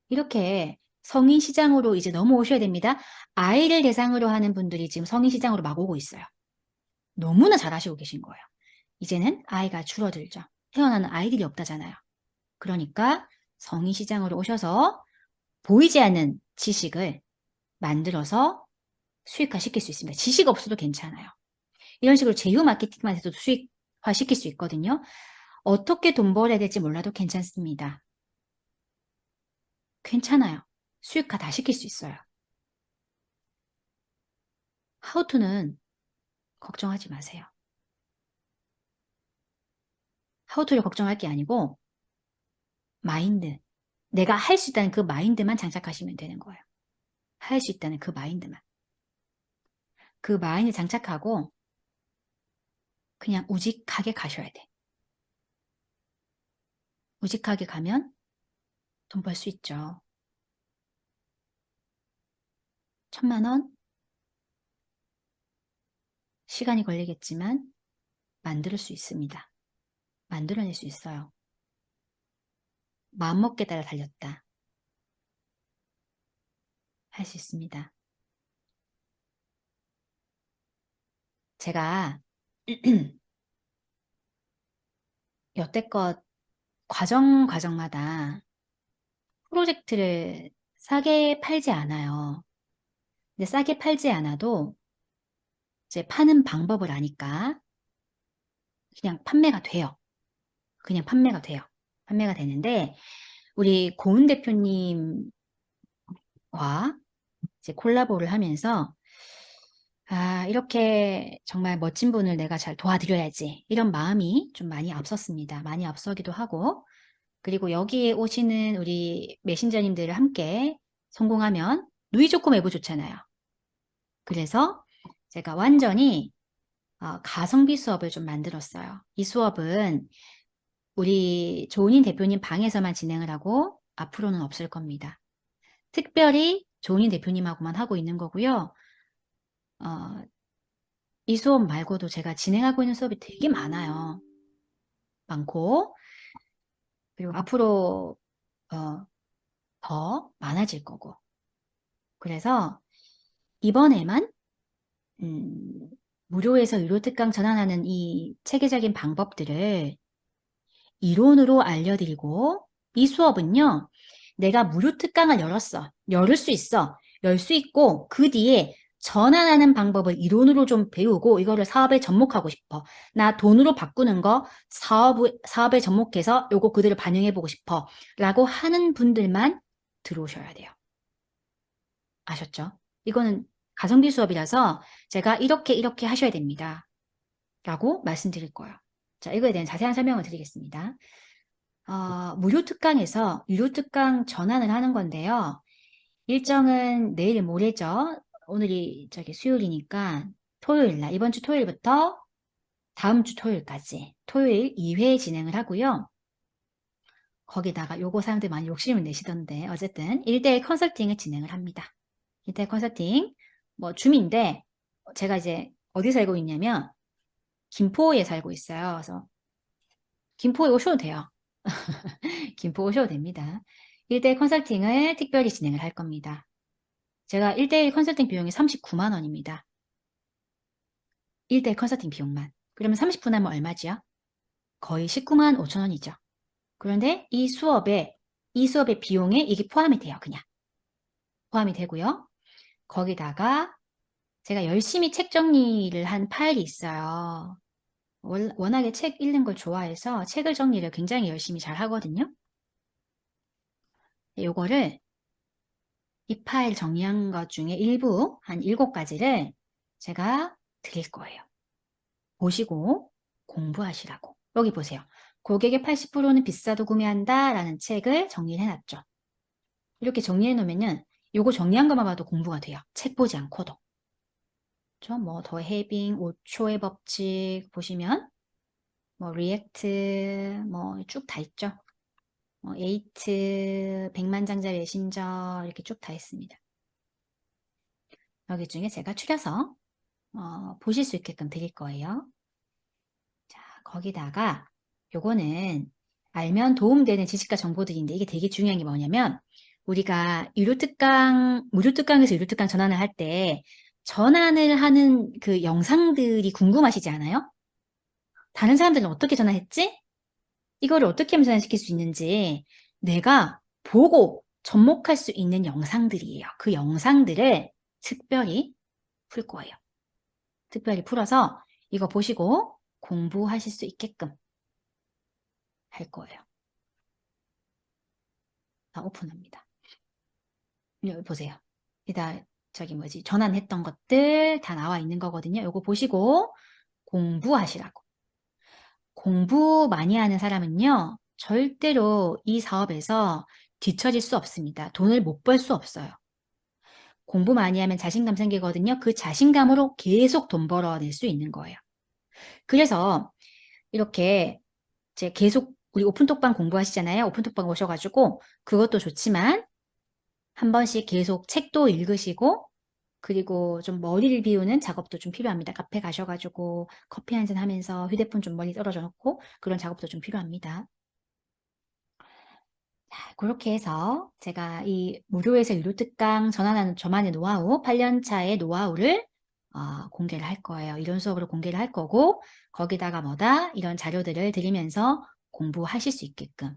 이렇게 성인 시장으로 이제 넘어오셔야 됩니다. 아이를 대상으로 하는 분들이 지금 성인 시장으로 막 오고 있어요. 너무나 잘하시고 계신 거예요. 이제는 아이가 줄어들죠. 태어나는 아이들이 없다잖아요. 그러니까 성인 시장으로 오셔서 보이지 않는 지식을 만들어서 수익화 시킬 수 있습니다. 지식 없어도 괜찮아요. 이런 식으로 제휴 마케팅만 해도 수익화 시킬 수 있거든요. 어떻게 돈 벌어야 될지 몰라도 괜찮습니다. 괜찮아요. 수익화 다 시킬 수 있어요. 하우투는 걱정하지 마세요. 하우투를 걱정할 게 아니고 마인드. 내가 할 수 있다는 그 마인드만 장착하시면 되는 거예요. 할 수 있다는 그 마인드만. 그 마인드 장착하고 그냥 우직하게 가셔야 돼. 우직하게 가면 돈 벌 수 있죠. 1,000만 원? 시간이 걸리겠지만 만들 수 있습니다. 만들어낼 수 있어요. 마음먹기에 따라 달렸다. 할 수 있습니다. 제가 여태껏 과정마다 프로젝트를 싸게 팔지 않아요. 근데 싸게 팔지 않아도 이제 파는 방법을 아니까 그냥 판매가 돼요. 그냥 판매가 돼요. 판매가 되는데 우리 고은 대표님과 이제 콜라보를 하면서 이렇게 정말 멋진 분을 내가 잘 도와드려야지 이런 마음이 좀 많이 앞섰습니다. 많이 앞서기도 하고 그리고 여기에 오시는 우리 메신저님들을 함께 성공하면 누이 좋고 매부 좋잖아요. 그래서 제가 완전히 가성비 수업을 좀 만들었어요. 이 수업은 우리 조은인 대표님 방에서만 진행을 하고 앞으로는 없을 겁니다. 특별히 조은인 대표님하고만 하고 있는 거고요. 이 수업 말고도 제가 진행하고 있는 수업이 되게 많아요. 많고 그리고 앞으로 더 많아질 거고 그래서 이번에만 무료에서 유료 특강 전환하는 이 체계적인 방법들을 이론으로 알려드리고 이 수업은요. 내가 무료 특강을 열었어. 열을 수 있어. 열 수 있고 그 뒤에 전환하는 방법을 이론으로 좀 배우고 이거를 사업에 접목하고 싶어. 나 돈으로 바꾸는 거 사업에 접목해서 요거 그대로 반영해보고 싶어. 라고 하는 분들만 들어오셔야 돼요. 아셨죠? 이거는 가성비 수업이라서 제가 이렇게 하셔야 됩니다. 라고 말씀드릴 거예요. 자, 이거에 대한 자세한 설명을 드리겠습니다. 무료 특강에서 유료 특강 전환을 하는 건데요. 일정은 내일 모레죠. 오늘이 수요일이니까 토요일 날, 이번 주 토요일부터 다음 주 토요일까지 토요일 2회 진행을 하고요. 거기다가 요거 사람들 많이 욕심을 내시던데 어쨌든 1대1 컨설팅을 진행을 합니다. 1대1 컨설팅 뭐 줌인데 제가 이제 어디 살고 있냐면 김포에 살고 있어요. 그래서 김포에 오셔도 돼요. 김포 오셔도 됩니다. 1대1 컨설팅을 특별히 진행을 할 겁니다. 제가 1대1 컨설팅 비용이 39만 원입니다. 1대1 컨설팅 비용만. 그러면 30분 하면 얼마지요? 거의 19만 5천 원이죠. 그런데 이 수업의 비용에 이게 포함이 돼요. 그냥. 포함이 되고요. 거기다가 제가 열심히 책 정리를 한 파일이 있어요. 워낙에 책 읽는 걸 좋아해서 책을 정리를 굉장히 열심히 잘 하거든요. 요거를 이 파일 정리한 것 중에 일부 한 7가지를 제가 드릴 거예요. 보시고 공부하시라고. 여기 보세요. 고객의 80%는 비싸도 구매한다 라는 책을 정리를 해놨죠. 이렇게 정리해 놓으면은 요거 정리한 것만 봐도 공부가 돼요. 책 보지 않고도. 뭐 더 해빙, 5초의 법칙 보시면 뭐 리액트 뭐 쭉 다 있죠. 에이트, 백만장자 메신저 이렇게 쭉 다 있습니다. 여기 중에 제가 추려서 보실 수 있게끔 드릴 거예요. 자, 거기다가 요거는 알면 도움되는 지식과 정보들인데 이게 되게 중요한 게 뭐냐면 우리가 무료특강에서 유료특강 전환을 할 때 전환을 하는 그 영상들이 궁금하시지 않아요? 다른 사람들은 어떻게 전환했지? 이거를 어떻게 하면 전환시킬 수 있는지 내가 보고 접목할 수 있는 영상들이에요. 그 영상들을 특별히 풀 거예요. 특별히 풀어서 이거 보시고 공부하실 수 있게끔 할 거예요. 다 오픈합니다. 여기 보세요. 저기 전환했던 것들 다 나와 있는 거거든요. 이거 보시고 공부하시라고. 공부 많이 하는 사람은요, 절대로 이 사업에서 뒤처질 수 없습니다. 돈을 못 벌 수 없어요. 공부 많이 하면 자신감 생기거든요. 그 자신감으로 계속 돈 벌어낼 수 있는 거예요. 그래서 이렇게 계속 우리 오픈톡방 공부하시잖아요. 오픈톡방 오셔가지고 그것도 좋지만 한 번씩 계속 책도 읽으시고 그리고 좀 머리를 비우는 작업도 좀 필요합니다. 카페 가셔가지고 커피 한잔 하면서 휴대폰 좀 멀리 떨어져 놓고 그런 작업도 좀 필요합니다. 자, 그렇게 해서 제가 이 무료에서 유료 특강 전환하는 저만의 노하우, 8년 차의 노하우를 공개를 할 거예요. 이런 수업으로 공개를 할 거고 거기다가 이런 자료들을 드리면서 공부하실 수 있게끔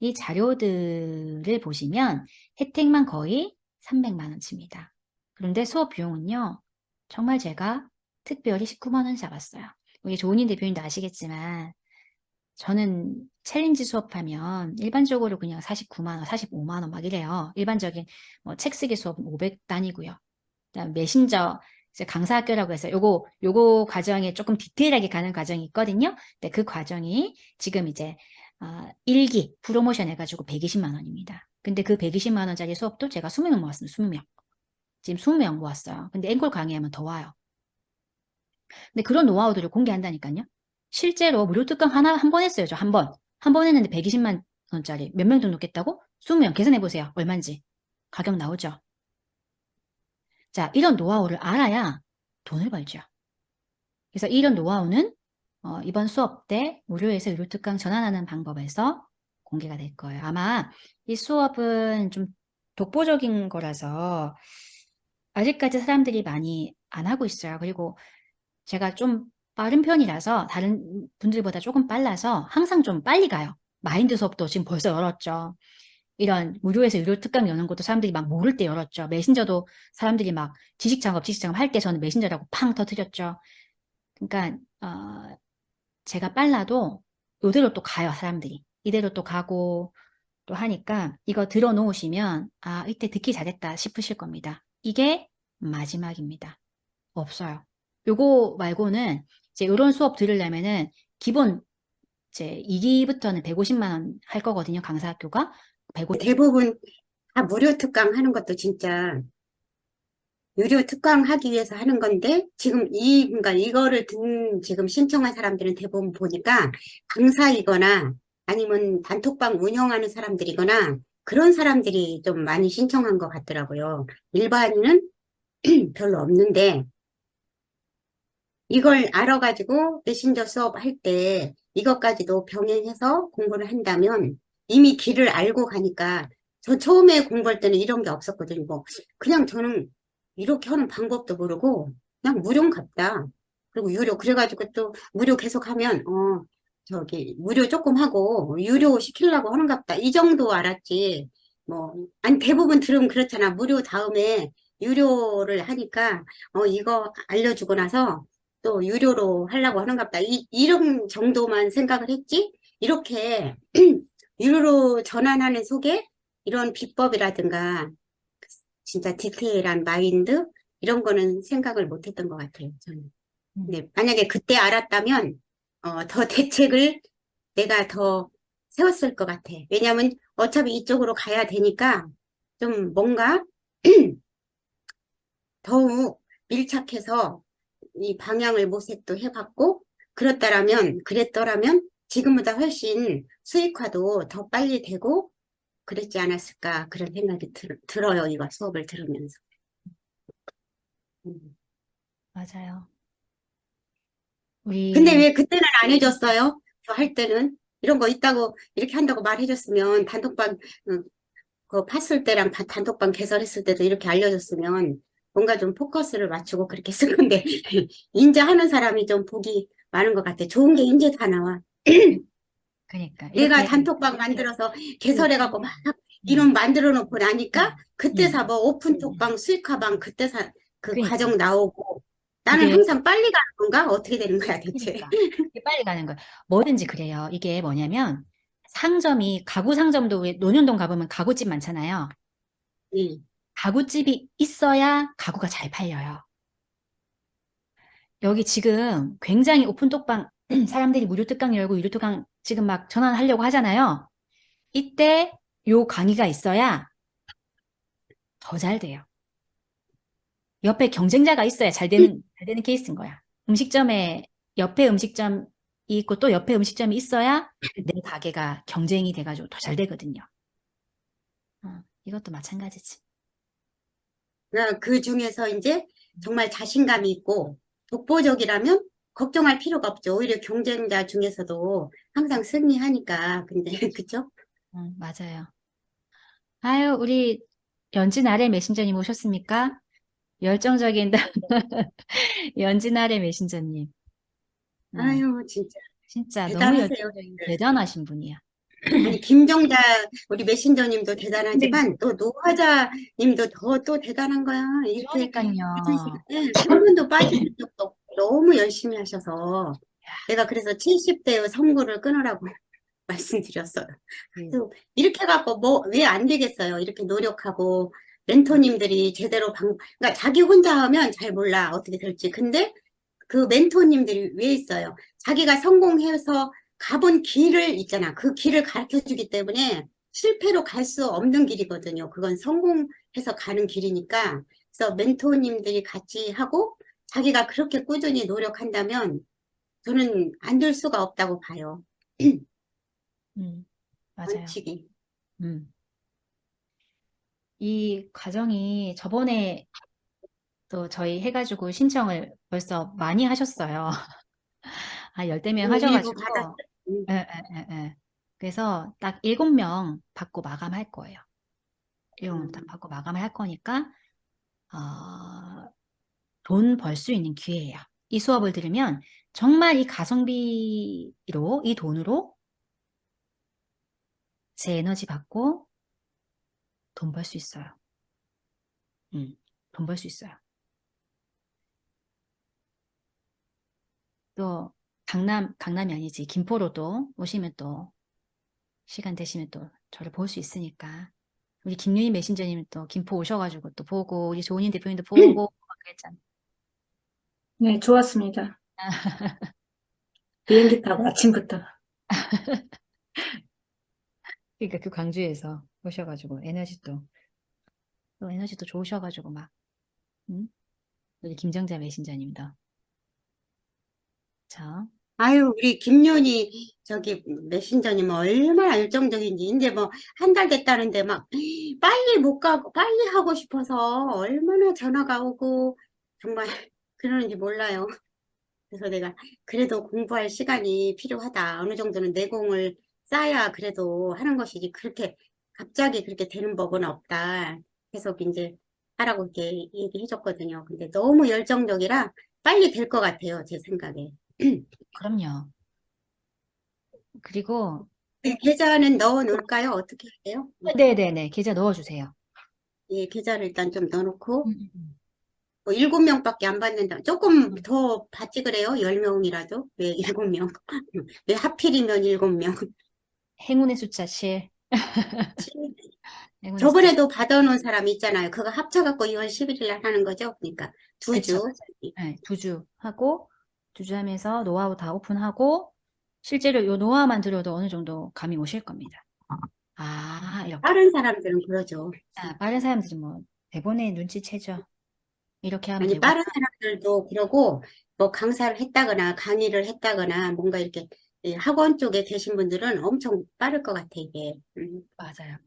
이 자료들을 보시면 혜택만 거의 300만 원치입니다. 그런데 수업 비용은요. 정말 제가 특별히 19만 원 잡았어요. 우리 조은희 대표님도 아시겠지만 저는 챌린지 수업하면 일반적으로 그냥 49만 원, 45만 원 막 이래요. 일반적인 책 쓰기 수업은 500단위고요. 그다음 메신저 이제 강사학교라고 해서 요거 과정에 조금 디테일하게 가는 과정이 있거든요. 근데 그 과정이 지금 이제 1기 프로모션 해가지고 120만 원입니다. 근데 그 120만 원짜리 수업도 제가 20명 모았습니다. 20명. 지금 20명 모았어요. 근데 앵콜 강의하면 더 와요. 근데 그런 노하우들을 공개한다니까요. 실제로 무료 특강 한 번 했어요. 저 한 번. 한 번 했는데 120만 원짜리 몇 명 등록했다고? 20명 계산해보세요. 얼마인지. 가격 나오죠. 자, 이런 노하우를 알아야 돈을 벌죠. 그래서 이런 노하우는 이번 수업 때 무료에서 유료 특강 전환하는 방법에서 공개가 될 거예요. 아마 이 수업은 좀 독보적인 거라서 아직까지 사람들이 많이 안 하고 있어요. 그리고 제가 좀 빠른 편이라서 다른 분들보다 조금 빨라서 항상 좀 빨리 가요. 마인드 수업도 지금 벌써 열었죠. 이런 무료에서 유료 특강 여는 것도 사람들이 막 모를 때 열었죠. 메신저도 사람들이 막 지식 작업 할 때 저는 메신저라고 팡 터뜨렸죠. 그러니까 제가 빨라도 이대로 또 가요, 사람들이. 이대로 또 가고 또 하니까 이거 들어놓으시면 이때 듣기 잘했다 싶으실 겁니다. 이게 마지막입니다. 없어요. 요거 말고는 이제 이런 수업 들으려면은 기본 이제 2기부터는 150만 원 할 거거든요. 강사학교가. 150. 대부분 다 무료 특강 하는 것도 진짜 유료 특강 하기 위해서 하는 건데, 그러니까 이거를 지금 신청한 사람들은 대부분 보니까 강사이거나 아니면 단톡방 운영하는 사람들이거나 그런 사람들이 좀 많이 신청한 것 같더라고요. 일반인은 별로 없는데, 이걸 알아가지고 메신저 수업 할 때 이것까지도 병행해서 공부를 한다면 이미 길을 알고 가니까 저 처음에 공부할 때는 이런 게 없었거든요. 뭐, 그냥 저는 이렇게 하는 방법도 모르고, 그냥 무료인갑다. 그리고 유료. 그래가지고 또 무료 계속 하면, 무료 조금 하고, 유료 시키려고 하는갑다. 이 정도 알았지. 뭐, 아니, 대부분 들으면 그렇잖아. 무료 다음에 유료를 하니까, 이거 알려주고 나서 또 유료로 하려고 하는갑다. 이런 정도만 생각을 했지? 이렇게 유료로 전환하는 속에 이런 비법이라든가 진짜 디테일한 마인드 이런 거는 생각을 못 했던 것 같아요, 저는. 음, 네, 만약에 그때 알았다면 더 대책을 내가 더 세웠을 것 같아. 왜냐면 어차피 이쪽으로 가야 되니까 좀 뭔가 더욱 밀착해서 이 방향을 모색도 해봤고 그랬더라면 지금보다 훨씬 수익화도 더 빨리 되고 그랬지 않았을까 그런 생각이 들어요. 이거 수업을 들으면서. 음. 맞아요. 근데 우리 왜 그때는 안 해줬어요? 저 할 때는 이런 거 있다고 이렇게 한다고 말해줬으면 단톡방 그 팠을 때랑 단톡방 개설했을 때도 이렇게 알려줬으면 뭔가 좀 포커스를 맞추고 그렇게 쓴 건데 인제 하는 사람이 좀 복이 많은 것 같아. 좋은 게 인제 다 나와. 그러니까 내가 이렇게 단톡방 만들어서 음, 개설해갖고 막 음, 이름 만들어 놓고 나니까 그때사 음. 뭐 오픈톡방, 수익화방 그때사 그 그러니까 과정 나오고 나는 이게 항상 빨리 가는 건가? 어떻게 되는 거야 대체? 그러니까 이게 빨리 가는 거예요. 뭐든지 그래요. 이게 뭐냐면 상점이 가구 상점도 우리 논현동 가보면 가구집 많잖아요. 응. 가구집이 있어야 가구가 잘 팔려요. 여기 지금 굉장히 오픈톡방 사람들이 무료 특강 열고 유료 특강 지금 막 전환하려고 하잖아요. 이때 요 강의가 있어야 더 잘 돼요. 옆에 경쟁자가 있어야 잘 되는 케이스인 거야. 음식점에 옆에 음식점이 있고 또 옆에 음식점이 있어야 내 가게가 경쟁이 돼가지고 더 잘 되거든요. 이것도 마찬가지지. 그 중에서 이제 정말 자신감이 있고 독보적이라면 걱정할 필요가 없죠. 오히려 경쟁자 중에서도 항상 승리하니까. 근데 그죠? 맞아요. 아유, 우리 연진 아래 메신저님 오셨습니까? 열정적인 연진 아래 메신저님. 어, 아유 진짜 진짜 너무 대단하세요. 열정적인 대단하신 분이야. 아니, 김정자, 우리 메신저님도 네. 대단하지만, 또 노화자님도 또 대단한 거야. 이렇게 같은 그러니까요. 시간에 한 번도 빠지는 적도 없고, 너무 열심히 하셔서, 내가 그래서 70대의 성구를 끊으라고 말씀드렸어요. 음, 그래서 이렇게 갖고 뭐, 왜 안 되겠어요? 이렇게 노력하고, 음, 멘토님들이 제대로 그러니까 자기 혼자 하면 잘 몰라, 어떻게 될지. 근데 그 멘토님들이 왜 있어요? 자기가 성공해서 가본 길을 있잖아. 그 길을 가르쳐 주기 때문에 실패로 갈 수 없는 길이거든요. 그건 성공해서 가는 길이니까. 그래서 멘토님들이 같이 하고 자기가 그렇게 꾸준히 노력한다면 저는 안 될 수가 없다고 봐요. 맞아요. 원칙이. 음. 이 과정이 저번에 또 저희 해가지고 신청을 벌써 많이 하셨어요. 아, 열대 명 일부 받았어요. 하셔가지고. 예, 예, 예, 예. 그래서 딱 7명 받고 마감할 거예요. 7명 딱 음. 받고 마감할 거니까, 어, 돈 벌 수 있는 기회예요. 이 수업을 들으면 정말 이 가성비로, 이 돈으로 제 에너지 받고 돈 벌 수 있어요. 돈 벌 수 있어요. 또 강남이 아니지. 김포로도 오시면 또 시간 되시면 또 저를 볼 수 있으니까. 우리 김유희 메신저님 또 김포 오셔가지고 또 보고 우리 조은인 대표님도 보고 막 그랬잖아. 네, 좋았습니다. 비행기 타고 아침부터. 그러니까 그 광주에서 오셔가지고 또 에너지도 좋으셔가지고 막 응? 우리 김정자 메신저님도 자 아유, 우리 김윤희 저기 메신저님 얼마나 열정적인지. 이제 뭐 한 달 됐다는데 막 빨리 못 가고 빨리 하고 싶어서 얼마나 전화가 오고 정말 그러는지 몰라요. 그래서 내가 그래도 공부할 시간이 필요하다. 어느 정도는 내공을 쌓아야 그래도 하는 것이지. 그렇게 갑자기 그렇게 되는 법은 없다. 계속 이제 하라고 이렇게 얘기해 줬거든요. 근데 너무 열정적이라 빨리 될 것 같아요, 제 생각에. 그럼요. 그리고 네, 계좌는 넣어 놓을까요? 어떻게 해요? 네네네. 계좌 넣어주세요. 예, 계좌를 일단 좀 넣어놓고, 음, 음, 음. 뭐 7명밖에 안 받는다. 조금 음. 더 받지 그래요? 10명이라도? 왜 7명? 왜 하필이면 7명? 행운의 숫자 7. 행운의 숫자 7. 저번에도 받아놓은 사람 있잖아요. 그거 합쳐갖고 2월 11일 날 하는 거죠? 그러니까 두 그쵸, 주. 맞아요. 네, 2주 하고, 2주 하면서 노하우 다 오픈하고, 실제로 요 노하우만 들어도 어느 정도 감이 오실 겁니다. 아, 이렇게. 다른 사람들은 그러죠. 아, 빠른 사람들은 뭐, 대본에 눈치채죠. 이렇게 하면 아니, 되고, 다른 사람들도 그러고, 뭐 강사를 했다거나 강의를 했다거나 뭔가 이렇게 예, 학원 쪽에 계신 분들은 엄청 빠를 것 같아, 이게. 맞아요.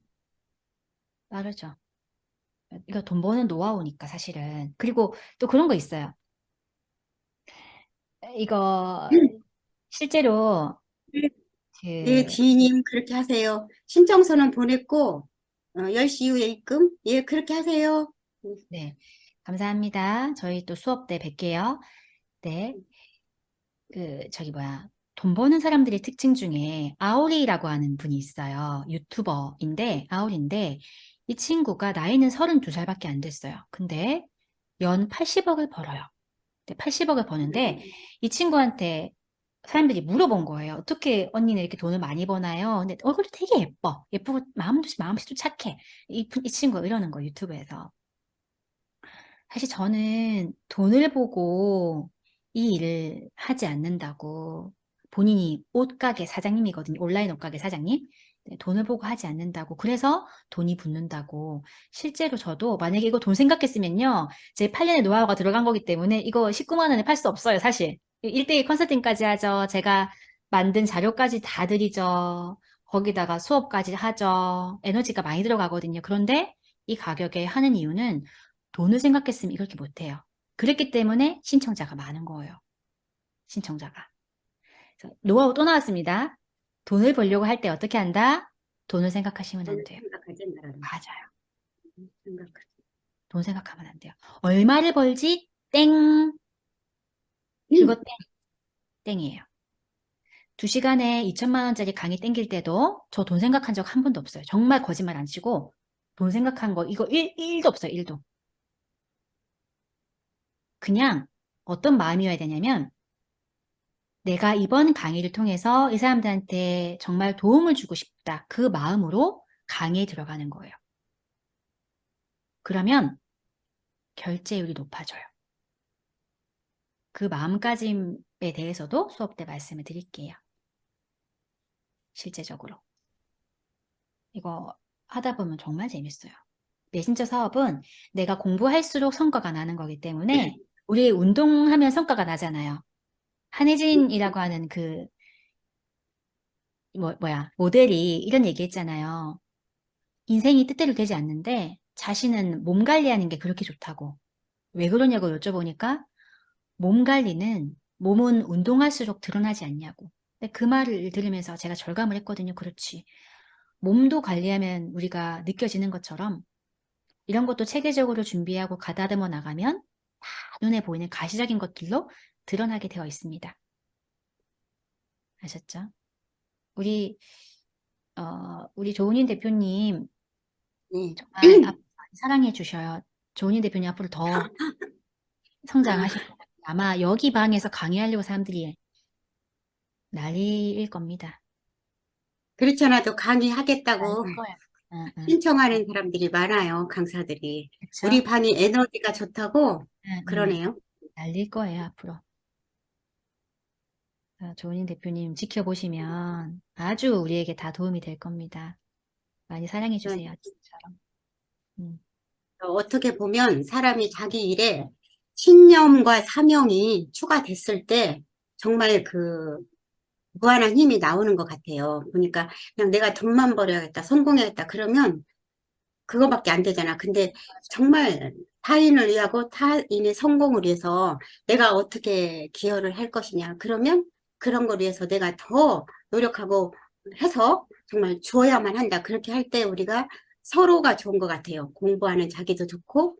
빠르죠. 이거 돈 버는 노하우니까, 사실은. 그리고 또 그런 거 있어요. 이거, 실제로, 네, 그, 지인님, 그렇게 하세요. 신청서는 보냈고, 10시 이후에 입금? 예, 그렇게 하세요. 네. 감사합니다. 저희 또 수업 때 뵐게요. 네. 저기 뭐야. 돈 버는 사람들의 특징 중에 아오리라고 하는 분이 있어요. 유튜버인데, 아오리인데, 이 친구가 나이는 32살밖에 안 됐어요. 근데 연 80억을 벌어요. 80억을 버는데, 이 친구한테 사람들이 물어본 거예요. 어떻게 언니는 이렇게 돈을 많이 버나요? 근데 얼굴도 되게 예뻐. 예쁘고 마음씨도 착해. 이 친구가 이러는 거 유튜브에서. 사실 저는 돈을 보고 이 일을 하지 않는다고 본인이 옷가게 사장님이거든요. 온라인 옷가게 사장님. 네, 돈을 보고 하지 않는다고. 그래서 돈이 붙는다고. 실제로 저도 만약에 이거 돈 생각했으면요. 제 8년의 노하우가 들어간 거기 때문에 이거 19만 원에 팔 수 없어요, 사실. 1대1 컨설팅까지 하죠. 제가 만든 자료까지 다 드리죠. 거기다가 수업까지 하죠. 에너지가 많이 들어가거든요. 그런데 이 가격에 하는 이유는 돈을 생각했으면 이렇게 못해요. 그랬기 때문에 신청자가 많은 거예요. 신청자가. 그래서 노하우 또 나왔습니다. 돈을 벌려고 할 때 어떻게 한다? 돈을 생각하시면 안 저는 돼요. 생각하지 말아요. 맞아요. 생각하지. 돈 생각하면 안 돼요. 얼마를 벌지? 땡. 그거 음, 땡이에요. 2시간에 2천만 원짜리 강의 땡길 때도 저 돈 생각한 적 한 번도 없어요. 정말 거짓말 안 치고 돈 생각한 거 이거 1도 없어요. 1도. 그냥 어떤 마음이어야 되냐면 내가 이번 강의를 통해서 이 사람들한테 정말 도움을 주고 싶다. 그 마음으로 강의에 들어가는 거예요. 그러면 결제율이 높아져요. 그 마음가짐에 대해서도 수업 때 말씀을 드릴게요. 실제적으로. 이거 하다 보면 정말 재밌어요. 메신저 사업은 내가 공부할수록 성과가 나는 거기 때문에 우리 운동하면 성과가 나잖아요. 한혜진이라고 하는 모델이 이런 얘기 했잖아요. 인생이 뜻대로 되지 않는데 자신은 몸 관리하는 게 그렇게 좋다고. 왜 그러냐고 여쭤보니까 몸 관리는 몸은 운동할수록 드러나지 않냐고. 근데 그 말을 들으면서 제가 절감을 했거든요. 그렇지. 몸도 관리하면 우리가 느껴지는 것처럼 이런 것도 체계적으로 준비하고 가다듬어 나가면 다 눈에 보이는 가시적인 것들로 드러나게 되어 있습니다. 아셨죠? 우리 우리 조은인 대표님 네. 정말 사랑해 주셔요. 조은희 대표님 앞으로 더 성장하실 거예요. 아마 여기 방에서 강의하려고 사람들이 난리일 겁니다. 그렇지 않아도 난리일 강의하겠다고 거예요. 응, 응. 신청하는 사람들이 많아요, 강사들이. 우리 그쵸? 반이 에너지가 좋다고 응, 응. 그러네요. 난리일 거예요, 앞으로. 조은희 대표님 지켜보시면 아주 우리에게 다 도움이 될 겁니다. 많이 사랑해 네. 주세요, 지금처럼. 음, 어떻게 보면 사람이 자기 일에 신념과 사명이 추가됐을 때 정말 그 무한한 힘이 나오는 것 같아요. 보니까 그냥 내가 돈만 벌어야겠다, 성공해야겠다 그러면 그거밖에 안 되잖아. 근데 정말 타인을 위하고 타인의 성공을 위해서 내가 어떻게 기여를 할 것이냐. 그러면 그런 걸 위해서 내가 더 노력하고 해서 정말 주어야만 한다. 그렇게 할 때 우리가 서로가 좋은 것 같아요. 공부하는 자기도 좋고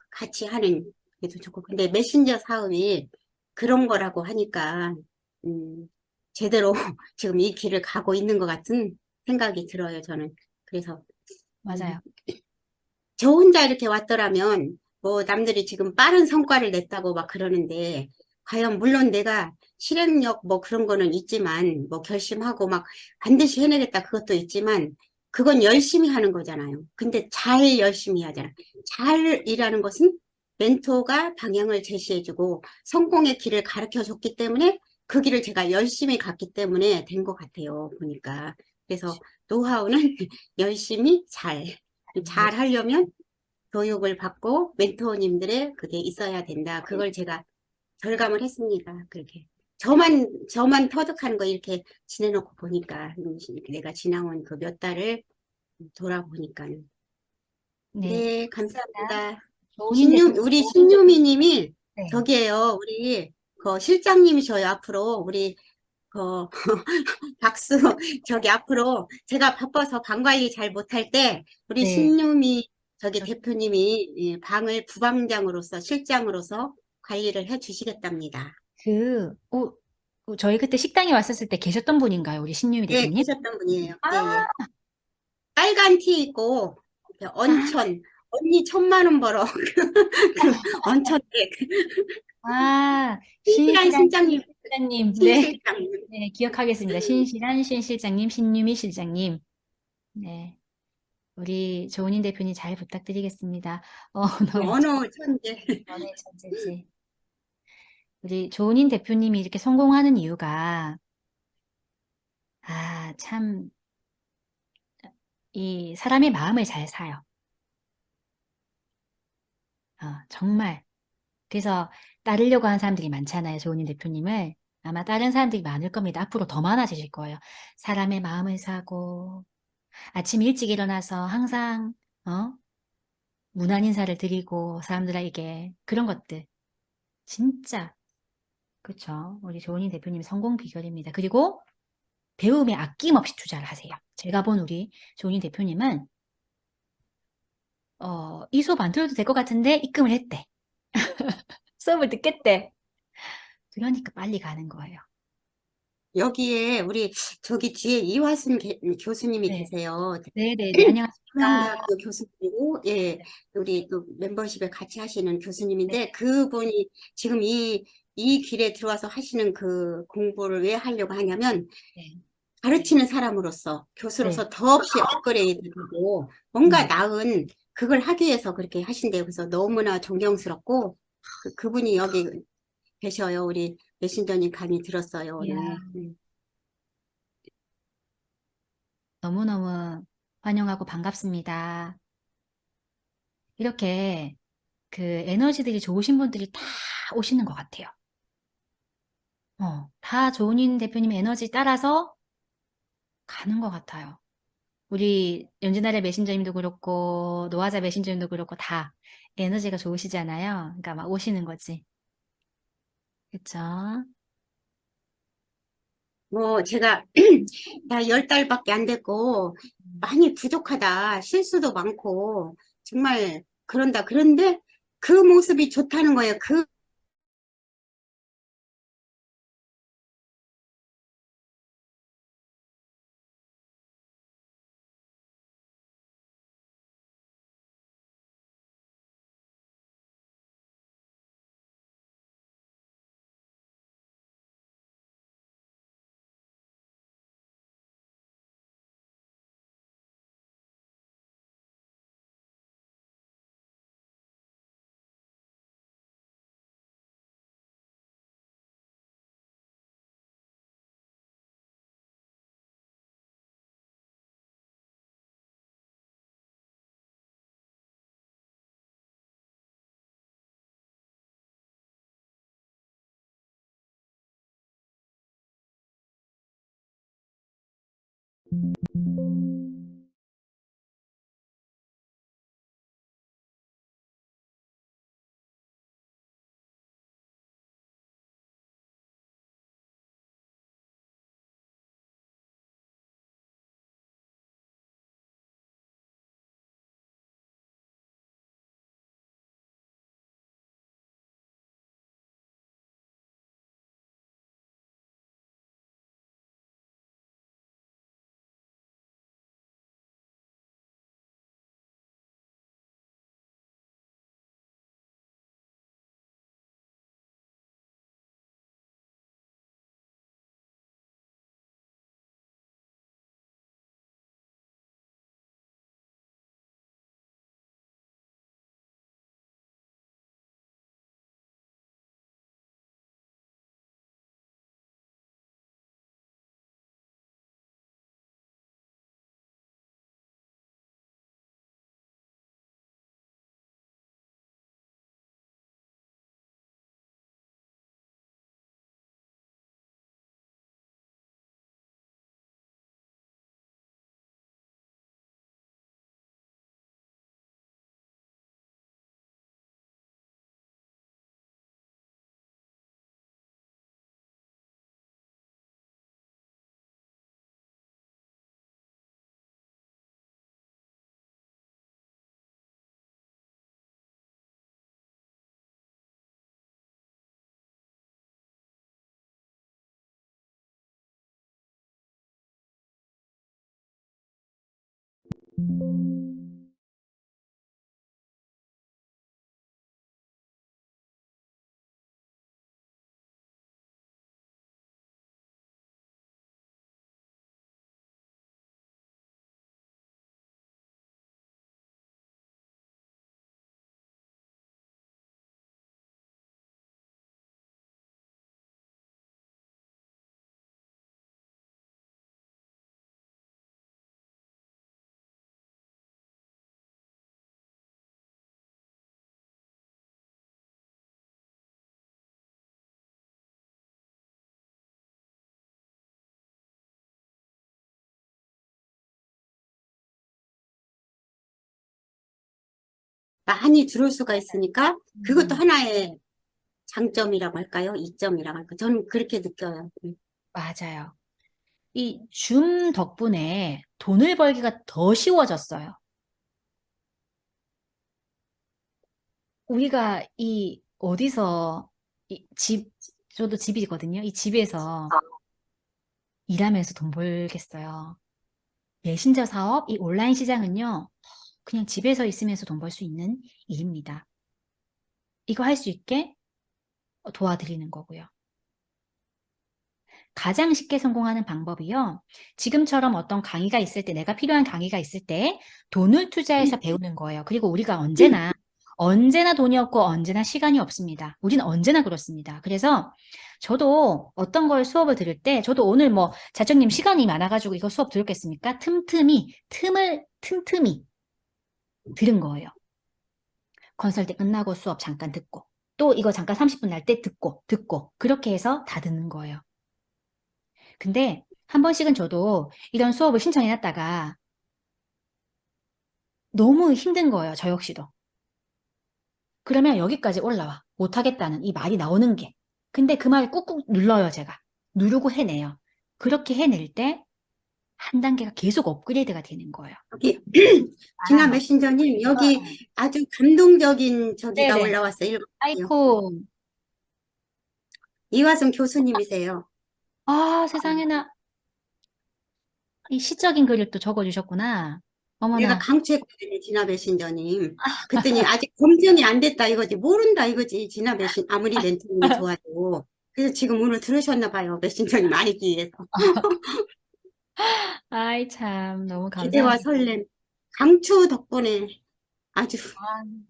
같이 하는 게도 좋고. 근데 메신저 사업이 그런 거라고 하니까 제대로 지금 이 길을 가고 있는 것 같은 생각이 들어요, 저는. 그래서 음, 맞아요. 저 혼자 이렇게 왔더라면 뭐 남들이 지금 빠른 성과를 냈다고 막 그러는데 과연 물론 내가 실행력 뭐 그런 거는 있지만 뭐 결심하고 막 반드시 해내겠다 그것도 있지만 그건 열심히 하는 거잖아요. 근데 잘 열심히 하잖아. 잘 일하는 것은 멘토가 방향을 제시해주고 성공의 길을 가르쳐 줬기 때문에 그 길을 제가 열심히 갔기 때문에 된 것 같아요. 보니까. 그래서 노하우는 열심히 잘 하려면 교육을 받고 멘토님들의 그게 있어야 된다. 그걸 제가 절감을 했습니다. 그렇게. 저만 터득하는 거 이렇게 지내놓고 보니까, 내가 지나온 그 몇 달을 돌아보니까. 네. 네, 감사합니다. 조은인 대표님. 우리 신유미 님이 네. 저기에요. 우리, 그 실장님이셔요. 앞으로. 우리, 그, 박수, 저기 앞으로 제가 바빠서 방 관리 잘 못할 때 우리 네. 신유미 저기 대표님이 이 방을 부방장으로서 실장으로서 관리를 해 주시겠답니다. 저희 그때 식당에 왔었을 때 계셨던 분인가요? 우리 신유미 예, 대표님? 계셨던 분이에요. 아, 예, 예. 빨간 티 입고 이렇게 언천 언니 1,000만 원 벌어 그 언천댁 신실한 신실한 실장님 실장님. 네. 신실장님. 네, 기억하겠습니다. 신실한 신 실장님, 신유미 실장님. 네. 우리 조은인 대표님 잘 부탁드리겠습니다. 언어의 언어 천재. 언어의 천재지. 우리 조은인 대표님이 이렇게 성공하는 이유가, 참, 이 사람의 마음을 잘 사요. 정말. 그래서 따르려고 하는 사람들이 많잖아요, 조은인 대표님을. 아마 다른 사람들이 많을 겁니다. 앞으로 더 많아지실 거예요. 사람의 마음을 사고, 아침 일찍 일어나서 항상, 문안 인사를 드리고, 사람들에게 그런 것들. 진짜, 그쵸. 우리 조은인 대표님 성공 비결입니다. 그리고 배움에 아낌없이 투자를 하세요. 제가 본 우리 조은인 대표님은, 이 수업 안 들어도 될 것 같은데 입금을 했대. 수업을 듣겠대. 그러니까 빨리 가는 거예요. 여기에 우리 저기 뒤에 이화순 교수님이 네. 계세요. 네네네. 안녕하십니까. 중앙대학교 교수님이고, 예, 우리 또 멤버십에 같이 하시는 교수님인데, 그분이 지금 이 길에 들어와서 하시는 그 공부를 왜 하려고 하냐면, 네. 가르치는 사람으로서, 교수로서 네. 더없이 업그레이드 되고, 뭔가 음. 나은 그걸 하기 위해서 그렇게 하신대요. 그래서 너무나 존경스럽고, 그분이 여기 계셔요. 우리 메신저님 강의 들었어요, 이야, 오늘. 너무너무 환영하고 반갑습니다. 이렇게 그 에너지들이 좋으신 분들이 다 오시는 것 같아요. 다 조은인 대표님 에너지 따라서 가는 것 같아요. 우리 연진아래 메신저님도 그렇고 노아자 메신저님도 그렇고 다 에너지가 좋으시잖아요. 그러니까 막 오시는 거지. 그쵸? 뭐, 제가, 나 10달밖에 안 됐고, 음. 많이 부족하다. 실수도 많고, 정말, 그런다. 그런데 그 모습이 좋다는 거예요. 그 많이 들어올 수가 있으니까 그것도 음, 하나의 장점이라고 할까요? 이점이라고 할까요? 저는 그렇게 느껴요. 맞아요. 이 줌 덕분에 돈을 벌기가 더 쉬워졌어요. 우리가 이 어디서 저도 집이거든요. 이 집에서 일하면서 돈 벌겠어요. 메신저 사업, 이 온라인 시장은요, 그냥 집에서 있으면서 돈 벌 수 있는 일입니다. 이거 할 수 있게 도와드리는 거고요. 가장 쉽게 성공하는 방법이요. 지금처럼 어떤 강의가 있을 때, 내가 필요한 강의가 있을 때 돈을 투자해서 배우는 거예요. 그리고 우리가 언제나 돈이 없고 언제나 시간이 없습니다. 우리는 언제나 그렇습니다. 그래서 저도 어떤 걸 수업을 들을 때, 저도 오늘 뭐 자정님 시간이 많아가지고 이거 수업 들었겠습니까? 틈틈이 들은 거예요. 건설때 끝나고 수업 잠깐 듣고, 또 이거 잠깐 30분 날 때 듣고, 그렇게 해서 다 듣는 거예요. 근데 한 번씩은 저도 이런 수업을 신청해놨다가 너무 힘든 거예요. 저 역시도. 그러면 여기까지 올라와. 못하겠다는 이 말이 나오는 게. 근데 그 말 꾹꾹 눌러요, 제가. 누르고 해내요. 그렇게 해낼 때 한 단계가 계속 업그레이드가 되는 거예요. 여기 진아 말한 거. 메신저님 여기 아주 감동적인 저기가 네네. 올라왔어요. 읽어볼게요. 아이쿠. 이화성 교수님이세요. 아, 세상에나. 이 시적인 글을 또 적어주셨구나. 내가 어머나. 강추했거든요, 진아 메신저님. 그랬더니 아직 검증이 안 됐다 이거지. 모른다 이거지. 진아 메신 아무리 멘토님이 좋아도. 그래서 지금 오늘 들으셨나 봐요. 메신저님 알기 위해서. 아이, 참. 너무 기대와 감사합니다. 설렘. 강추 덕분에 아주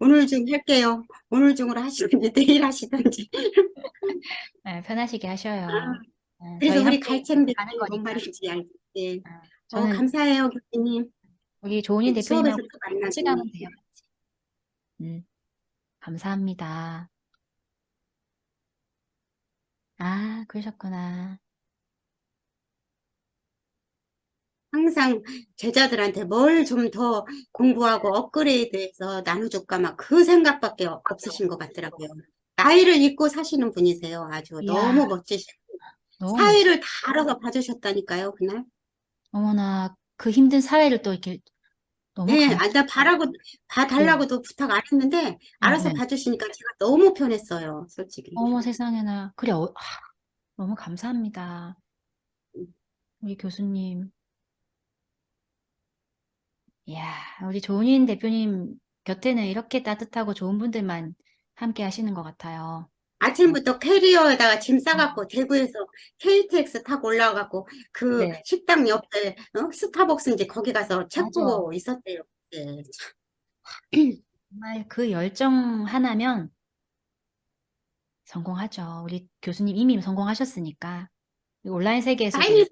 오늘 중 할게요. 오늘 중으로 하시든지 내일 하시든지. 네, 편하시게 하셔요. 네, 그래서 저희 우리 함께 갈증들이 가는 뭔 거니까. 말인지 알겠지. 네, 저는 감사해요, 교수님. 우리 조은인 수업에서 대표님하고 또 같이 만나더니. 가면 돼요. 감사합니다. 아, 그러셨구나. 항상 제자들한테 뭘 좀 더 공부하고 업그레이드해서 나눠줄까 막 그 생각밖에 없으신 것 같더라고요. 나이를 잊고 사시는 분이세요. 아주 이야, 너무 멋지시고. 너무 멋지. 사회를 다 알아서 봐주셨다니까요, 그날. 어머나, 그 힘든 사회를 또 이렇게 너무 네, 나 네, 봐달라고도 부탁 안 했는데, 네, 알아서 네. 봐주시니까 제가 너무 편했어요, 솔직히. 어머 세상에나. 그래, 너무 감사합니다. 우리 교수님. 이야, 우리 조은인 대표님 곁에는 이렇게 따뜻하고 좋은 분들만 함께 하시는 것 같아요. 어, 아침부터 캐리어에다가 짐 어, 싸갖고 대구에서 KTX 타고 올라가갖고 그 네, 식당 옆에 스타벅스인지 거기 가서 책 맞아. 보고 있었대요. 네. 정말 그 열정 하나면 성공하죠. 우리 교수님 이미 성공하셨으니까. 이 온라인 세계에서도 빨리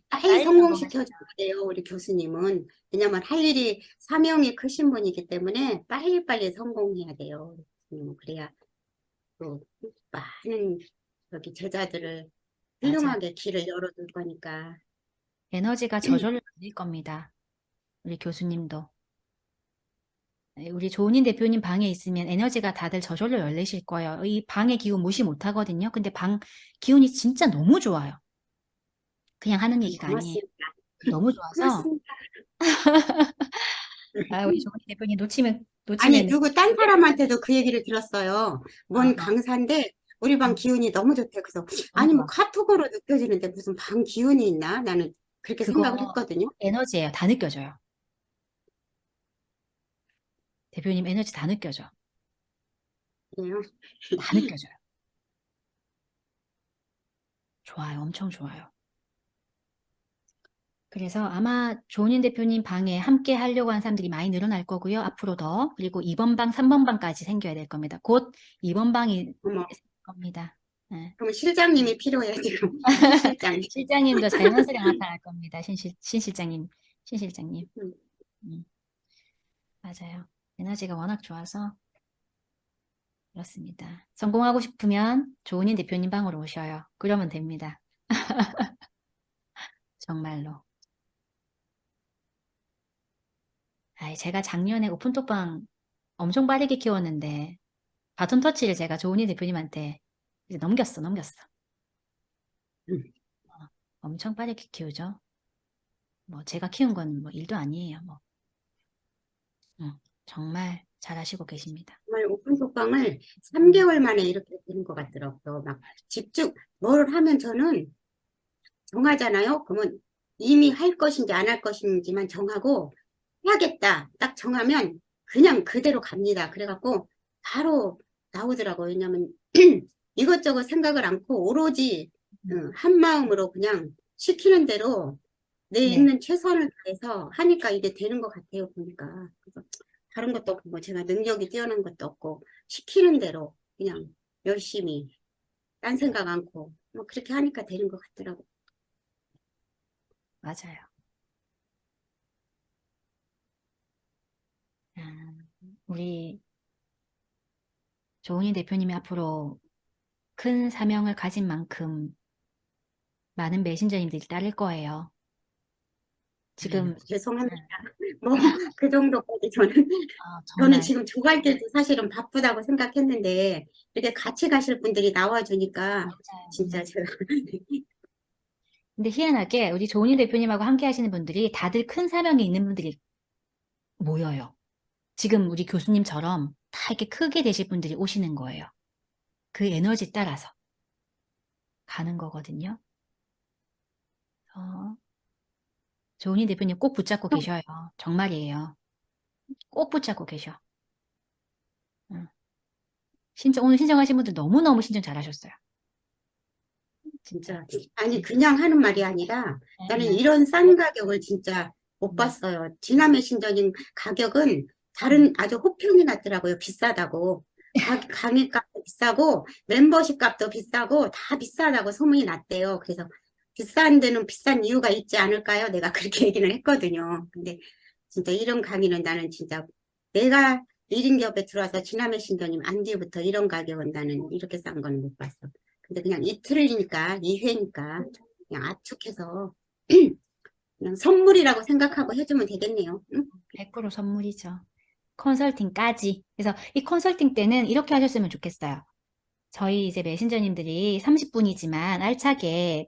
빨리 성공하시죠. 성공시켜줘야 돼요, 우리 교수님은. 왜냐면 할 일이, 사명이 크신 분이기 때문에 빨리빨리 성공해야 돼요. 그래야 또 많은 저기 제자들을 맞아. 훌륭하게 길을 열어줄 거니까. 에너지가 저절로 열릴 겁니다. 우리 교수님도. 네, 우리 조은인 대표님 방에 있으면 에너지가 다들 저절로 열리실 거예요. 이 방의 기운 무시 못 하거든요. 근데 방 기운이 진짜 너무 좋아요. 그냥 하는 얘기가 아니에요. 고맙습니다. 너무 좋아서, 고맙습니다. 우리 조은인 대표님 아니, 놓치면, 딴 사람한테도 그 얘기를 들었어요. 뭔 아, 강사인데, 우리 방 기운이 너무 좋대. 그래서, 너무 아니, 뭐 좋아. 카톡으로 느껴지는데 무슨 방 기운이 있나? 나는 그렇게 그거 생각을 했거든요. 에너지예요. 다 느껴져요. 대표님 에너지 다 느껴져. 그래요. 다 느껴져요. 좋아요. 엄청 좋아요. 그래서 아마 조은인 대표님 방에 함께 하려고 하는 사람들이 많이 늘어날 거고요. 앞으로 더. 그리고 2번 방, 3번 방까지 생겨야 될 겁니다. 곧 2번 방이 어머, 생길 겁니다. 네. 그럼 실장님이 필요해, 지금. 실장님. 실장님도 자연스레 나타날 겁니다. 신 실장님. 신 실장님. 음. 맞아요. 에너지가 워낙 좋아서 그렇습니다. 성공하고 싶으면 조은인 대표님 방으로 오셔요. 그러면 됩니다. 정말로. 아이, 제가 작년에 오픈톡방 엄청 빠르게 키웠는데 바톤 터치를 제가 조은희 대표님한테 이제 넘겼어. 음. 엄청 빠르게 키우죠. 뭐 제가 키운 건 뭐 일도 아니에요. 뭐 정말 잘하시고 계십니다. 정말 오픈 속방을 3개월 만에 이렇게 되는 것 같더라고요. 막 집중, 뭘 하면 저는 정하잖아요. 그러면 이미 할 것인지 안 할 것인지만 정하고 해야겠다. 딱 정하면 그냥 그대로 갑니다. 그래갖고 바로 나오더라고요. 왜냐면 이것저것 생각을 않고 오로지 한 마음으로 그냥 시키는 대로 내 네, 있는 최선을 다해서 하니까 이게 되는 것 같아요. 보니까. 그래서 다른 것도 없고 뭐 제가 능력이 뛰어난 것도 없고 시키는 대로 그냥 열심히 딴 생각 않고 뭐 그렇게 하니까 되는 것 같더라고요. 맞아요. 아, 우리 조은희 대표님이 앞으로 큰 사명을 가진 만큼 많은 메신저님들이 따를 거예요. 지금 죄송합니다. 뭐 그 정도까지 저는 정말 지금 조갈 때도 사실은 바쁘다고 생각했는데 이렇게 같이 가실 분들이 나와주니까 맞아요. 진짜 제가 근데 희한하게 우리 조은희 대표님하고 함께 하시는 분들이 다들 큰 사명이 있는 분들이 모여요. 지금 우리 교수님처럼 다 이렇게 크게 되실 분들이 오시는 거예요. 그 에너지 따라서 가는 거거든요. 조은희 대표님 꼭 붙잡고 계셔요. 정말이에요. 꼭 붙잡고 계셔. 응. 오늘 신청하신 분들 너무너무 신청 잘하셨어요. 진짜. 진짜 아니 그냥 하는 말이 아니라 나는 네. 이런 싼 가격을 진짜 못 네. 봤어요. 지남의 신전인 가격은 다른 아주 호평이 났더라고요. 비싸다고. 강의 값도 비싸고 멤버십 값도 비싸고 다 비싸다고 소문이 났대요. 그래서 비싼 데는 비싼 이유가 있지 않을까요? 내가 그렇게 얘기를 했거든요. 근데 진짜 이런 강의는 나는 진짜 내가 1인 기업에 들어와서 지남의 신도님 안 뒤부터 이런 가격은 나는 이렇게 싼 건 못 봤어. 근데 그냥 이틀이니까 2회니까 그냥 압축해서 그냥 선물이라고 생각하고 해주면 되겠네요. 응? 100% 선물이죠. 컨설팅까지. 그래서 이 컨설팅 때는 이렇게 하셨으면 좋겠어요. 저희 이제 메신저님들이 30분이지만 알차게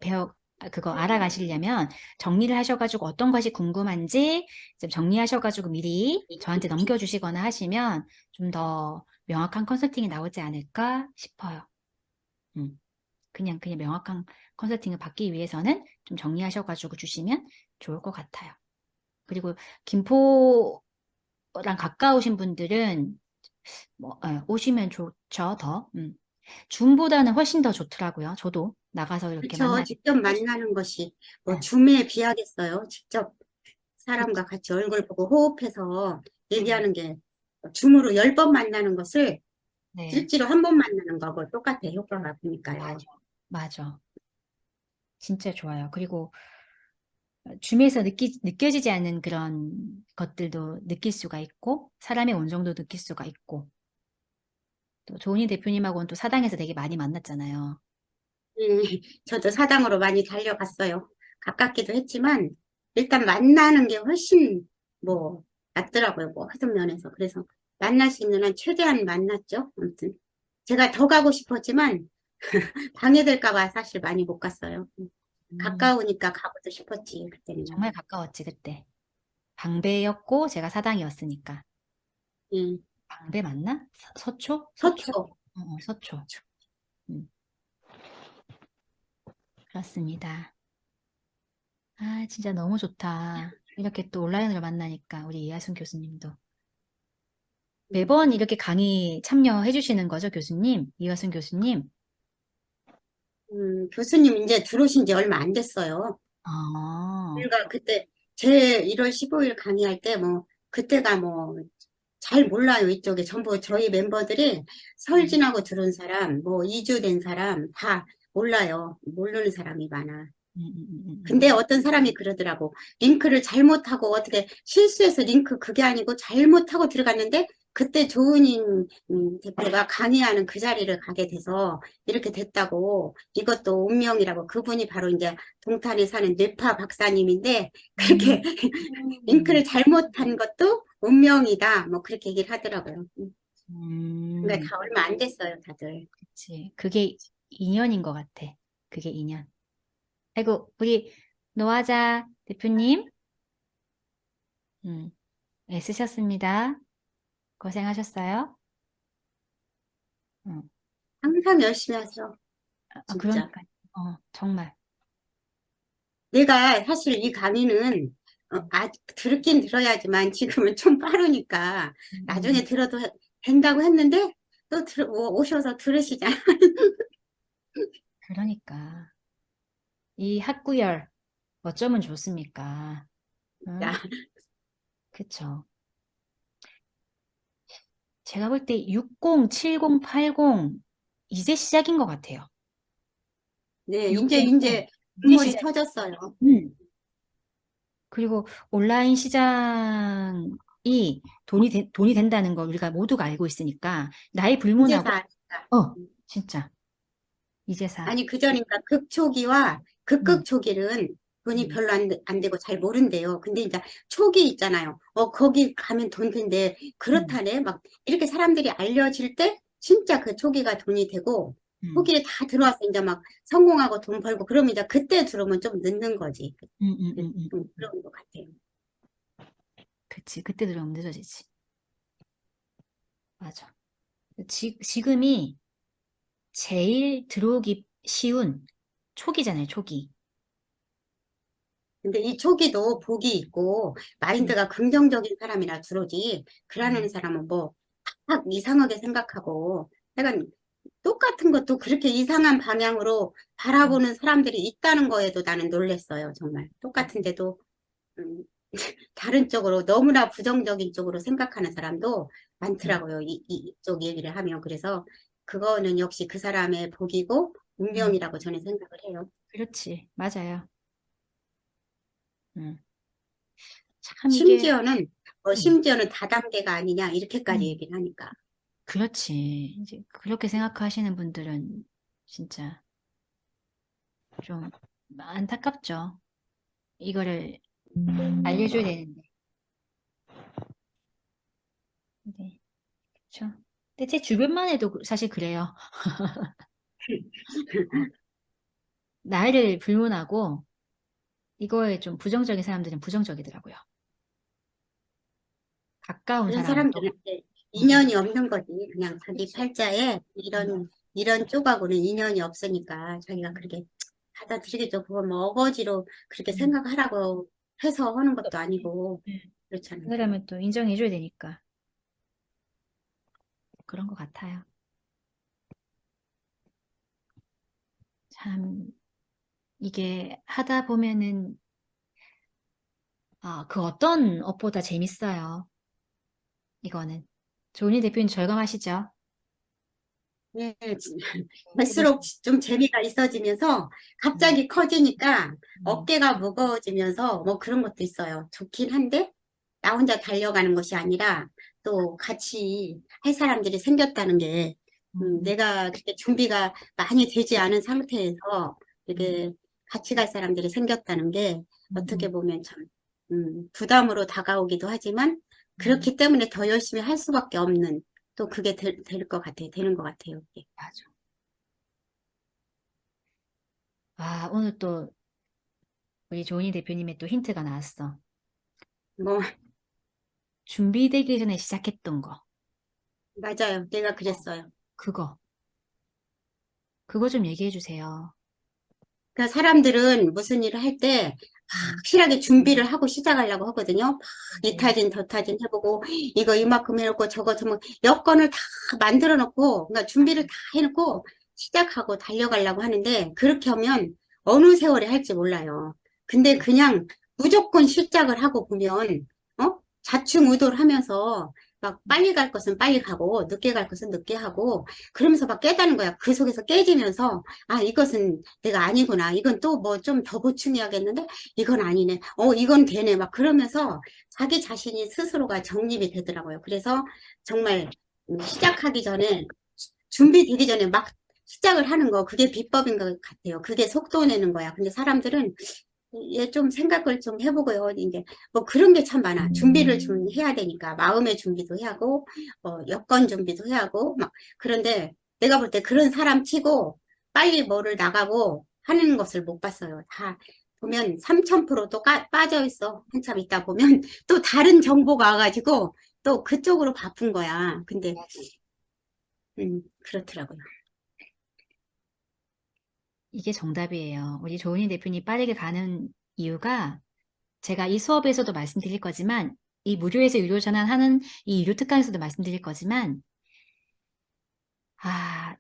그거 알아가시려면 정리를 하셔가지고 어떤 것이 궁금한지 좀 정리하셔가지고 미리 저한테 넘겨주시거나 하시면 좀 더 명확한 컨설팅이 나오지 않을까 싶어요. 그냥 명확한 컨설팅을 받기 위해서는 좀 정리하셔가지고 주시면 좋을 것 같아요. 그리고 김포랑 가까우신 분들은 뭐, 오시면 좋죠, 더. 줌보다는 훨씬 더 좋더라고요. 저도 나가서 이렇게 그쵸. 만나기 직접 훨씬, 만나는 것이 뭐 네, 줌에 비하겠어요. 직접 그쵸. 사람과 같이 얼굴 보고 호흡해서 음, 얘기하는 게 줌으로 10번 만나는 것을 네, 실제로 한 번 만나는 거하고 똑같아. 효과가 보니까요. 맞아, 맞아. 진짜 좋아요. 그리고 줌에서 느껴지지 않는 그런 것들도 느낄 수가 있고, 사람의 온정도 느낄 수가 있고, 또 조은희 대표님하고는 또 사당에서 되게 많이 만났잖아요. 저도 사당으로 많이 달려갔어요. 가깝기도 했지만 일단 만나는 게 훨씬 뭐 낫더라고요. 뭐 하던 면에서. 그래서 만날 수 있는 한 최대한 만났죠. 아무튼 제가 더 가고 싶었지만 방해될까 봐 사실 많이 못 갔어요. 음, 가까우니까 가고도 싶었지 그때는. 정말 가까웠지, 그때. 방배였고, 제가 사당이었으니까. 예. 방배 맞나? 서초? 서초? 서초. 서초. 음, 그렇습니다. 아, 진짜 너무 좋다. 이렇게 또 온라인으로 만나니까, 우리 이하순 교수님도. 매번 이렇게 강의 참여해 주시는 거죠, 교수님? 이화순 교수님? 교수님 이제 들어오신 지 얼마 안 됐어요. 아, 그러니까 그때 제 1월 15일 강의할 때 뭐 그때가 뭐 잘 몰라요. 이쪽에 전부 저희 멤버들이 설 음, 지나고 들어온 사람, 뭐 2주 된 사람 다 몰라요. 모르는 사람이 많아. 근데 음. 어떤 사람이 그러더라고. 링크를 잘못하고 어떻게 실수해서 링크 그게 아니고 잘못하고 들어갔는데 그때 조은인 대표가 강의하는 그 자리를 가게 돼서 이렇게 됐다고. 이것도 운명이라고. 그분이 바로 이제 동탄에 사는 뇌파 박사님인데 음, 그렇게 음, 링크를 잘못한 것도 운명이다. 뭐 그렇게 얘기를 하더라고요. 그러니까 음, 다 얼마 안 됐어요, 다들. 그치. 그게 인연인 것 같아. 그게 인연. 아이고, 우리 노아자 대표님, 음, 애쓰셨습니다. 고생하셨어요. 음, 항상 열심히 하죠, 진짜. 그러니까, 정말. 내가 사실 이 강의는 들었긴 들어야지만 지금은 좀 빠르니까 나중에 음, 들어도 된다고 했는데 또 오셔서 들으시잖아. 그러니까. 이 학구열, 어쩌면 좋습니까? 응? 그쵸. 제가 볼 때 60, 70, 80, 이제 시작인 것 같아요. 네, 이제 60, 이제 눈물이 시작. 터졌어요. 음. 그리고 온라인 시장이 돈이 된다는 걸 우리가 모두가 알고 있으니까, 나이 불문하고, 이제사. 어, 진짜, 이제사. 아니, 그전이니까 극초기와 음, 극극 초기는 돈이 음, 별로 안 되고 잘 모른대요. 근데 이제 초기 있잖아요. 거기 가면 돈 된대. 음, 그렇다네. 막 이렇게 사람들이 알려질 때 진짜 그 초기가 돈이 되고 음, 초기에 다 들어와서 이제 막 성공하고 돈 벌고 그러면 이제 그때 들어오면 좀 늦는 거지. 음, 음, 음, 음. 좀 그런 것 같아요. 그치. 그때 들어오면 늦어지지. 맞아. 지금이 제일 들어오기 쉬운 초기잖아요, 초기. 근데 이 초기도 복이 있고 음, 마인드가 긍정적인 사람이라 들어오지. 그러는 음, 사람은 뭐 막 이상하게 생각하고 약간 똑같은 것도 그렇게 이상한 방향으로 음, 바라보는 사람들이 있다는 거에도 나는 놀랬어요, 정말. 음, 똑같은데도, 음, 다른 쪽으로, 너무나 부정적인 쪽으로 생각하는 사람도 음, 많더라고요, 이쪽 얘기를 하면. 그래서 그거는 역시 그 사람의 복이고 음. 운명이라고 저는 생각을 해요. 그렇지. 맞아요. 음. 참 이게, 심지어는, 음, 심지어는 다단계가 아니냐, 이렇게까지 음. 얘기를 하니까. 그렇지. 이제 그렇게 생각하시는 분들은 진짜 좀 안타깝죠. 이거를 알려줘야 되는데. 네, 그렇죠. 근데 제 주변만 해도 사실 그래요. 나이를 불문하고 이거에 좀 부정적인 사람들은 부정적이더라고요. 가까운 그런 사람도. 사람들은 이제 음, 음. 인연이 없는 거지. 그냥 자기 그치. 팔자에 음, 이런 쪽하고는 인연이 없으니까 자기가 그렇게 받아들이겠죠. 그건 뭐 어거지로 그렇게 음. 생각하라고 해서 하는 것도 없지. 아니고, 네. 그 그렇잖아요. 사람은 또 인정해줘야 되니까 그런 것 같아요. 참 이게 하다 보면은 그 어떤 업보다 재밌어요. 이거는. 조은희 대표님 절감하시죠? 네, 해보시. 할수록 좀 재미가 있어지면서 음, 갑자기 커지니까 음, 어깨가 무거워지면서 뭐 그런 것도 있어요. 좋긴 한데 나 혼자 달려가는 것이 아니라 또 같이 할 사람들이 생겼다는 게 음, 내가 그렇게 준비가 많이 되지 않은 상태에서 음, 이렇게 같이 갈 사람들이 생겼다는 게 어떻게 음, 보면 참 부담으로 다가오기도 하지만 음. 그렇기 때문에 더 열심히 할 수밖에 없는 또 그게 될 것 같아요. 되는 것 같아요. 이게. 맞아. 오늘 또 우리 조은희 대표님의 또 힌트가 나왔어. 뭐 준비되기 전에 시작했던 거. 맞아요. 내가 어. 그랬어요. 그거. 그거 좀 얘기해 주세요. 그러니까 사람들은 무슨 일을 할 때 확실하게 준비를 하고 시작하려고 하거든요. 막 네. 이타진 저타진 해보고 이거 이만큼 해놓고 저거 저거 여건을 다 만들어 놓고 그러니까 준비를 다 해놓고 시작하고 달려가려고 하는데 그렇게 하면 어느 세월에 할지 몰라요. 근데 그냥 무조건 시작을 하고 보면 좌충우돌 하면서 막 빨리 갈 것은 빨리 가고 늦게 갈 것은 늦게 하고 그러면서 막 깨닫는 거야. 그 속에서 깨지면서 아 이것은 내가 아니구나. 이건 또 뭐 좀 더 보충해야겠는데 이건 아니네. 이건 되네. 막 그러면서 자기 자신이 스스로가 정립이 되더라고요. 그래서 정말 시작하기 전에 준비되기 전에 막 시작을 하는 거 그게 비법인 것 같아요. 그게 속도 내는 거야. 근데 사람들은 얘 좀 생각을 좀 해보고요. 이제 뭐 그런 게 참 많아. 준비를 좀 해야 되니까 마음의 준비도 해야 하고 여건 준비도 해야 하고 막 그런데 내가 볼 때 그런 사람 치고 빨리 뭐를 나가고 하는 것을 못 봤어요. 다 보면 3000%또 빠져 있어. 한참 있다 보면 또 다른 정보가 와가지고 또 그쪽으로 바쁜 거야. 근데 그렇더라고요. 이게 정답이에요. 우리 조은희 대표님 빠르게 가는 이유가 제가 이 수업에서도 말씀드릴 거지만 이 무료에서 유료 전환하는 이 유료 특강에서도 말씀드릴 거지만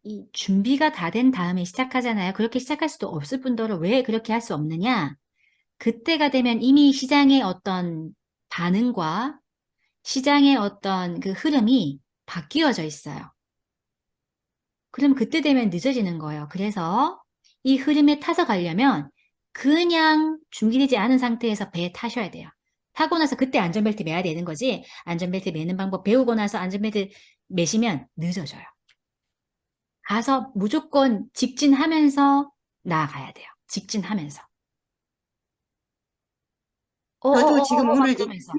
이 준비가 다 된 다음에 시작하잖아요. 그렇게 시작할 수도 없을 뿐더러 왜 그렇게 할 수 없느냐? 그때가 되면 이미 시장의 어떤 반응과 시장의 어떤 그 흐름이 바뀌어져 있어요. 그럼 그때 되면 늦어지는 거예요. 그래서 이 흐름에 타서 가려면 그냥 준비되지 않은 상태에서 배에 타셔야 돼요. 타고 나서 그때 안전벨트 매야 되는 거지. 안전벨트 매는 방법 배우고 나서 안전벨트 매시면 늦어져요. 가서 무조건 직진하면서 나아가야 돼요. 직진하면서. 저도 지금 막 오늘 이제 그러면서.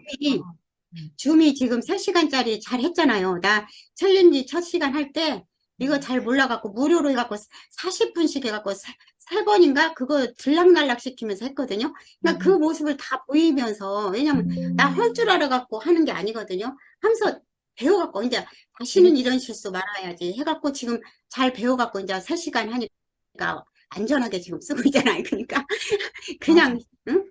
줌이 지금 3시간짜리 잘 했잖아요. 나 챌린지 첫 시간 할 때 이거 잘 몰라갖고 무료로 해갖고 40분씩 해갖고 세 번인가 그거 들락날락 시키면서 했거든요. 그러니까 그 모습을 다 보이면서 왜냐면 나 할 줄 알아갖고 하는 게 아니거든요. 하면서 배워갖고 이제 다시는 이런 실수 말아야지 해갖고 지금 잘 배워갖고 이제 3시간 하니까 안전하게 지금 쓰고 있잖아요. 그러니까 맞아. 그냥 응?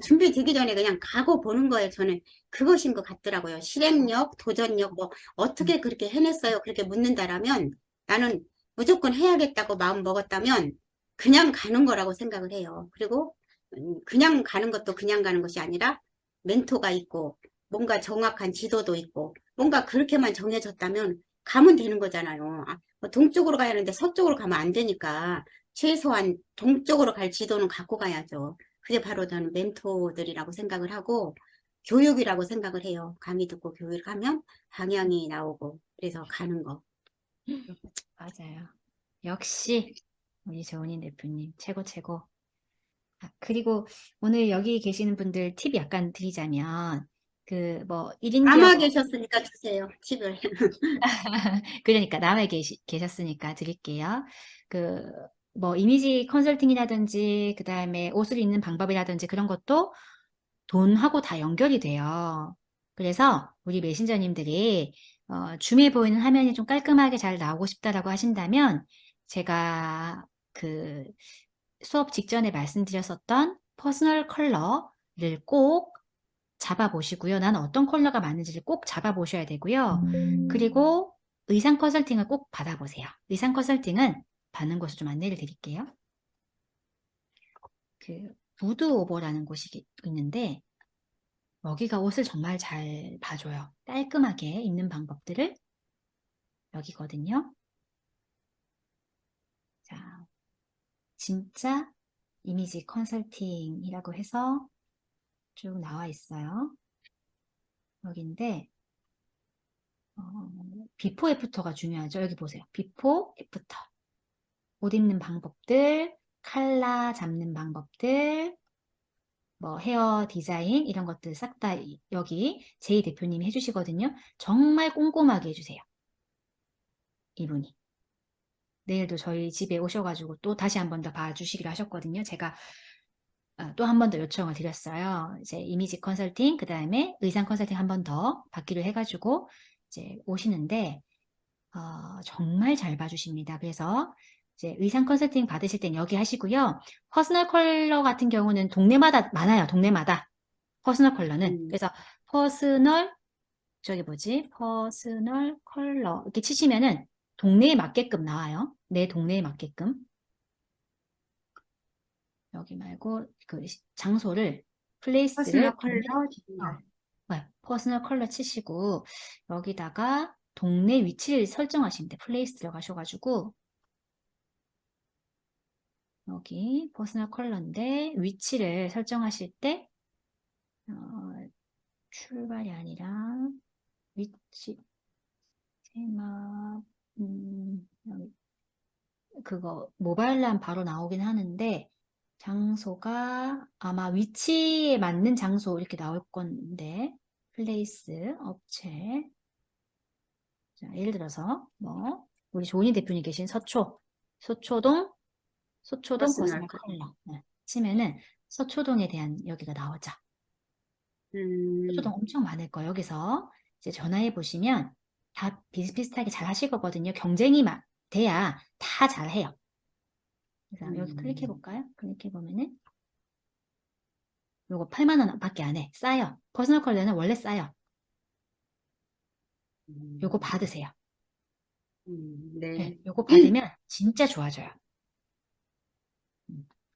준비되기 전에 그냥 가고 보는 거예요. 저는 그것인 것 같더라고요. 실행력, 도전력, 뭐 어떻게 그렇게 해냈어요? 그렇게 묻는다라면 나는 무조건 해야겠다고 마음 먹었다면 그냥 가는 거라고 생각을 해요. 그리고 그냥 가는 것도 그냥 가는 것이 아니라 멘토가 있고 뭔가 정확한 지도도 있고 뭔가 그렇게만 정해졌다면 가면 되는 거잖아요. 뭐 동쪽으로 가야 하는데 서쪽으로 가면 안 되니까 최소한 동쪽으로 갈 지도는 갖고 가야죠. 그게 바로 저는 멘토들이라고 생각을 하고 교육이라고 생각을 해요. 강의 듣고 교육하면 방향이 나오고 그래서 가는 거. 맞아요. 역시 우리 조은희 대표님 최고 최고. 그리고 오늘 여기 계시는 분들 팁 약간 드리자면 그 뭐 1인 기업 남아 계셨으니까 주세요. 팁을. 그러니까 남아 계셨으니까 드릴게요. 그 뭐 이미지 컨설팅이라든지 그다음에 옷을 입는 방법이라든지 그런 것도 돈하고 다 연결이 돼요. 그래서 우리 메신저님들이 줌에 보이는 화면이 좀 깔끔하게 잘 나오고 싶다라고 하신다면 제가 그 수업 직전에 말씀드렸었던 퍼스널 컬러를 꼭 잡아보시고요. 나는 어떤 컬러가 맞는지를 꼭 잡아보셔야 되고요. 그리고 의상 컨설팅을 꼭 받아보세요. 의상 컨설팅은 받는 곳을 좀 안내를 드릴게요. 그 부드 오버라는 곳이 있는데 여기가 옷을 정말 잘 봐줘요. 깔끔하게 입는 방법들을 여기거든요. 자, 진짜 이미지 컨설팅이라고 해서 쭉 나와 있어요. 여기인데 비포 애프터가 중요하죠. 여기 보세요. 비포 애프터. 옷 입는 방법들, 컬러 잡는 방법들, 뭐 헤어 디자인 이런 것들 싹 다 여기 제이 대표님이 해주시거든요. 정말 꼼꼼하게 해주세요. 이분이. 내일도 저희 집에 오셔가지고 또 다시 한 번 더 봐주시기로 하셨거든요. 제가 또 한 번 더 요청을 드렸어요. 이제 이미지 컨설팅, 그 다음에 의상 컨설팅 한 번 더 받기로 해가지고 이제 오시는데 정말 잘 봐주십니다. 그래서 이제 의상 컨설팅 받으실 땐 여기 하시고요. 퍼스널 컬러 같은 경우는 동네마다 많아요. 동네마다. 퍼스널 컬러는. 그래서 퍼스널 저기 뭐지? 퍼스널 컬러 이렇게 치시면은 동네에 맞게끔 나와요. 내 동네에 맞게끔. 여기 말고 그 장소를 플레이스를 퍼스널 컬러 퍼스널 컬러 치시고 여기다가 동네 위치를 설정하시면 돼. 플레이스 들어가셔가지고 여기 퍼스널 컬러인데 위치를 설정하실 때 어, 출발이 아니라 위치 테마 여기 그거 모바일로 하면 바로 나오긴 하는데 장소가 아마 위치에 맞는 장소 이렇게 나올 건데 플레이스 업체 자, 예를 들어서 뭐 우리 조은희 대표님 계신 서초동 퍼스널 퍼스널 컬러. 컬러 치면은 서초동에 대한 여기가 나오죠. 서초동 엄청 많을 거예요. 여기서 이제 전화해 보시면 다 비슷비슷하게 잘 하실 거거든요. 경쟁이 돼야 다 잘해요. 그래서 여기 클릭해 볼까요? 클릭해 보면은 요거 8만 원 밖에 안 해. 싸요. 퍼스널 컬러는 원래 싸요. 요거 받으세요. 네. 네, 요거 받으면 진짜 좋아져요.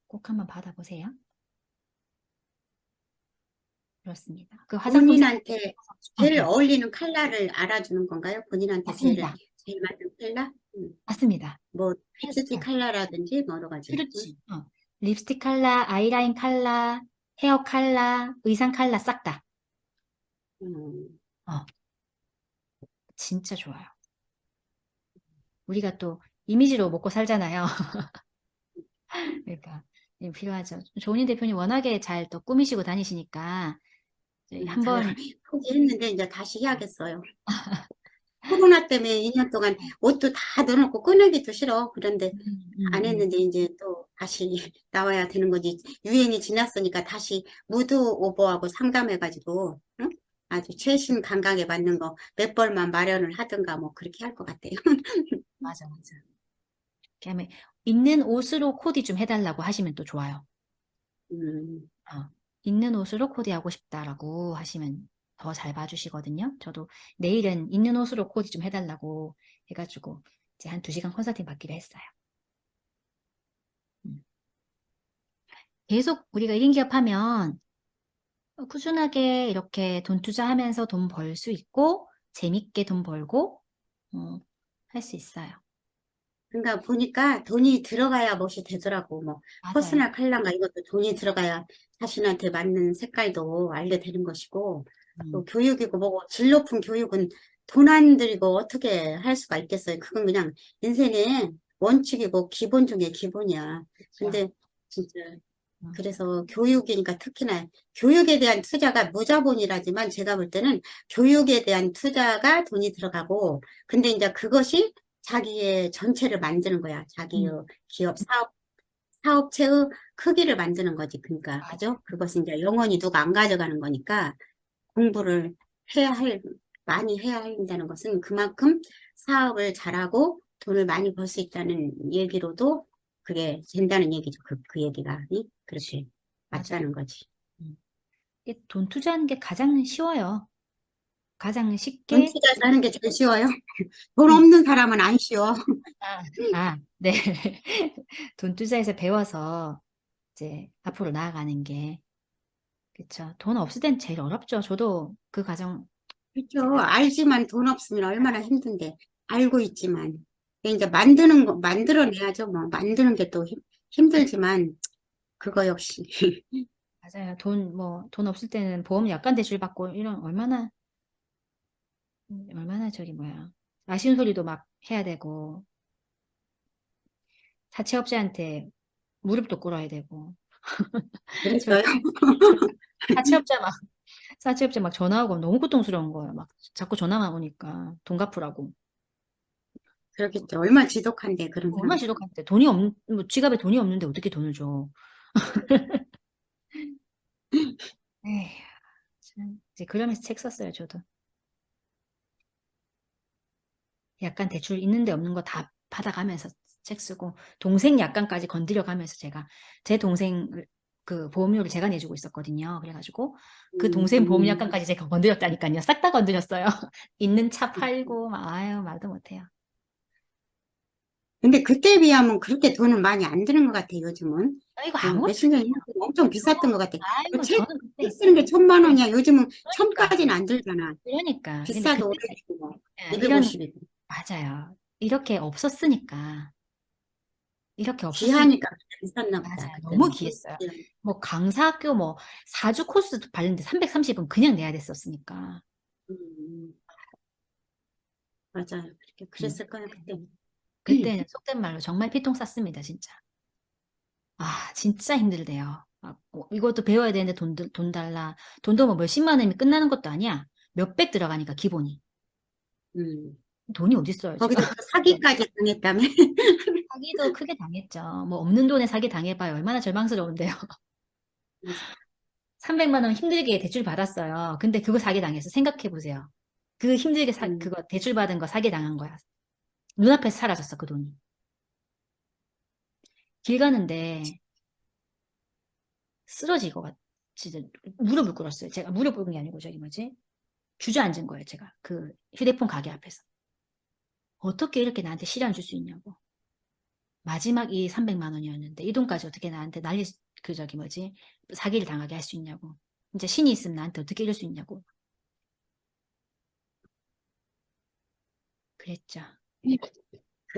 꼭 한번 받아보세요. 그렇습니다. 그 화장품 본인한테 제일 네, 어울리는 컬러를 알아주는 건가요? 본인한테 맞습니다. 제일 맞는 컬러? 맞습니다. 뭐, 립스틱 헤어스타일, 컬러라든지, 뭐 여러 가지. 그렇지. 립스틱 컬러, 아이라인 컬러, 헤어 컬러, 의상 컬러 싹 다. 어, 진짜 좋아요. 우리가 또 이미지로 먹고 살잖아요. 그러니까 필요하죠. 조은희 대표님 워낙에 잘 또 꾸미시고 다니시니까 저희 제가 한번 포기했는데, 이제 다시 해야겠어요. 코로나 때문에 2년 동안 옷도 다 넣어놓고 꺼내기도 싫어. 그런데 안 음. 했는데, 이제 또 다시 나와야 되는 거지. 유행이 지났으니까 다시 무드 오버하고 상담해가지고, 응? 아주 최신 감각에 맞는 거 몇 벌만 마련을 하든가, 뭐, 그렇게 할 것 같아요. 맞아, 맞아. 그다음에 있는 옷으로 코디 좀 해달라고 하시면 또 좋아요. 음, 있는 옷으로 코디하고 싶다라고 하시면 더 잘 봐주시거든요. 저도 내일은 있는 옷으로 코디 좀 해달라고 해가지고 이제 한 2시간 컨설팅 받기로 했어요. 음. 계속 우리가 1인 기업하면 꾸준하게 이렇게 돈 투자하면서 돈 벌 수 있고 재밌게 돈 벌고 할 수 있어요. 그러니까 보니까 돈이 들어가야 멋이 되더라고. 뭐, 맞아요. 퍼스널 컬러인가 이것도 돈이 들어가야 자신한테 맞는 색깔도 알게 되는 것이고, 또 음, 교육이고 뭐고, 질 높은 교육은 돈 안 들이고 어떻게 할 수가 있겠어요. 그건 그냥 인생의 원칙이고 기본 중에 기본이야. 그렇죠. 근데 진짜, 음, 그래서 교육이니까 특히나 교육에 대한 투자가 무자본이라지만 제가 볼 때는 교육에 대한 투자가 돈이 들어가고, 근데 이제 그것이 자기의 전체를 만드는 거야. 자기의 음, 기업 사업체의 크기를 만드는 거지. 그러니까, 맞아요. 그죠? 그것이 이제 영원히 누가 안 가져가는 거니까 공부를 해야 할, 많이 해야 한다는 것은 그만큼 사업을 잘하고 돈을 많이 벌 수 있다는 얘기로도 그게 된다는 얘기죠. 그 얘기가. 그렇게 맞아요. 맞다는 거지. 음. 이게 돈 투자하는 게 가장 쉬워요. 가장 돈 쉽게 투자 하는 게 제일 쉬워요. 돈 음. 없는 사람은 안 쉬워. 네. 돈 투자해서 배워서 이제 앞으로 나아가는 게 그쵸. 돈 없을 땐 제일 어렵죠. 저도 그 과정 그렇죠. 제가 알지만 돈 없으면 얼마나 힘든데. 알고 있지만. 근데 이제 만들어내야죠. 뭐, 만드는 게 또 힘들지만, 그거 역시. 맞아요. 돈 없을 때는 보험 약관 대출 받고 이런 얼마나 저기 뭐야. 아쉬운 소리도 막 해야 되고 사채업자한테 무릎도 꿇어야 되고 저 그랬어요. 사채업자 막 사채업자 막 전화 오고 너무 고통스러운 거예요. 막 자꾸 전화만 오니까 돈 갚으라고. 그렇겠죠. 얼마나 지독한데, 그런 얼마나 사람. 지독한데 뭐 지갑에 돈이 없는데 어떻게 돈을 줘. 에휴, 참. 이제 그러면서 책 썼어요, 저도. 약간 대출 있는데 없는 거 다 받아가면서 책 쓰고 동생 약간까지 건드려 가면서 제가 제 동생 그 보험료를 제가 내주고 있었거든요. 그래가지고 그 동생 보험 약간까지 제가 건드렸다니까요. 싹 다 건드렸어요. 있는 차 팔고 막 아유 말도 못해요. 근데 그때에 비하면 그렇게 돈은 많이 안 드는 것 같아, 요즘은. 이거 그 아무것도 몇십 년 전에 엄청 비쌌던 것 같아. 그 아이고 책, 저는 그때 책 쓰는 게 1,000만 원이야. 요즘은 그러니까 1,000까지는 안 들잖아. 근데 비싸도 그때 오래지고 뭐. 이런 250이고. 맞아요. 이렇게 없었으니까 이렇게 없었으니까 귀하니까 비쌌나 보다, 맞아요. 너무 그때는. 귀했어요. 뭐 강사학교 뭐 4주 코스 받는데 330은 그냥 내야 됐었으니까. 음, 맞아요. 음. 그랬을 거야, 그때. 그때는 속된 말로 정말 피똥 쌌습니다, 진짜. 아, 진짜 힘들대요. 이것도 배워야 되는데 돈 달라. 돈도 뭐 몇십만 원이면 끝나는 것도 아니야. 몇백 들어가니까 기본이. 음. 돈이 어딨어요, 지금. 거기서 또 사기까지 당했다며? 사기도 크게 당했죠. 뭐 없는 돈에 사기 당해봐요. 얼마나 절망스러운데요. 300만 원 힘들게 대출 받았어요. 근데 그거 사기 당했어. 생각해 보세요. 그 힘들게 음. 그거 대출 받은 거 사기 당한 거야. 눈앞에서 사라졌어, 그 돈이. 길 가는데 쓰러질 것 같, 진짜 무릎을 꿇었어요. 제가 무릎 꿇은 게 아니고 저기 뭐지? 주저앉은 거예요, 제가. 그 휴대폰 가게 앞에서. 어떻게 이렇게 나한테 시련 줄 수 있냐고. 마지막 이 300만 원이었는데 이 돈까지 어떻게 나한테 그 저기 뭐지? 사기를 당하게 할 수 있냐고. 이제 신이 있으면 나한테 어떻게 이럴 수 있냐고. 그랬죠.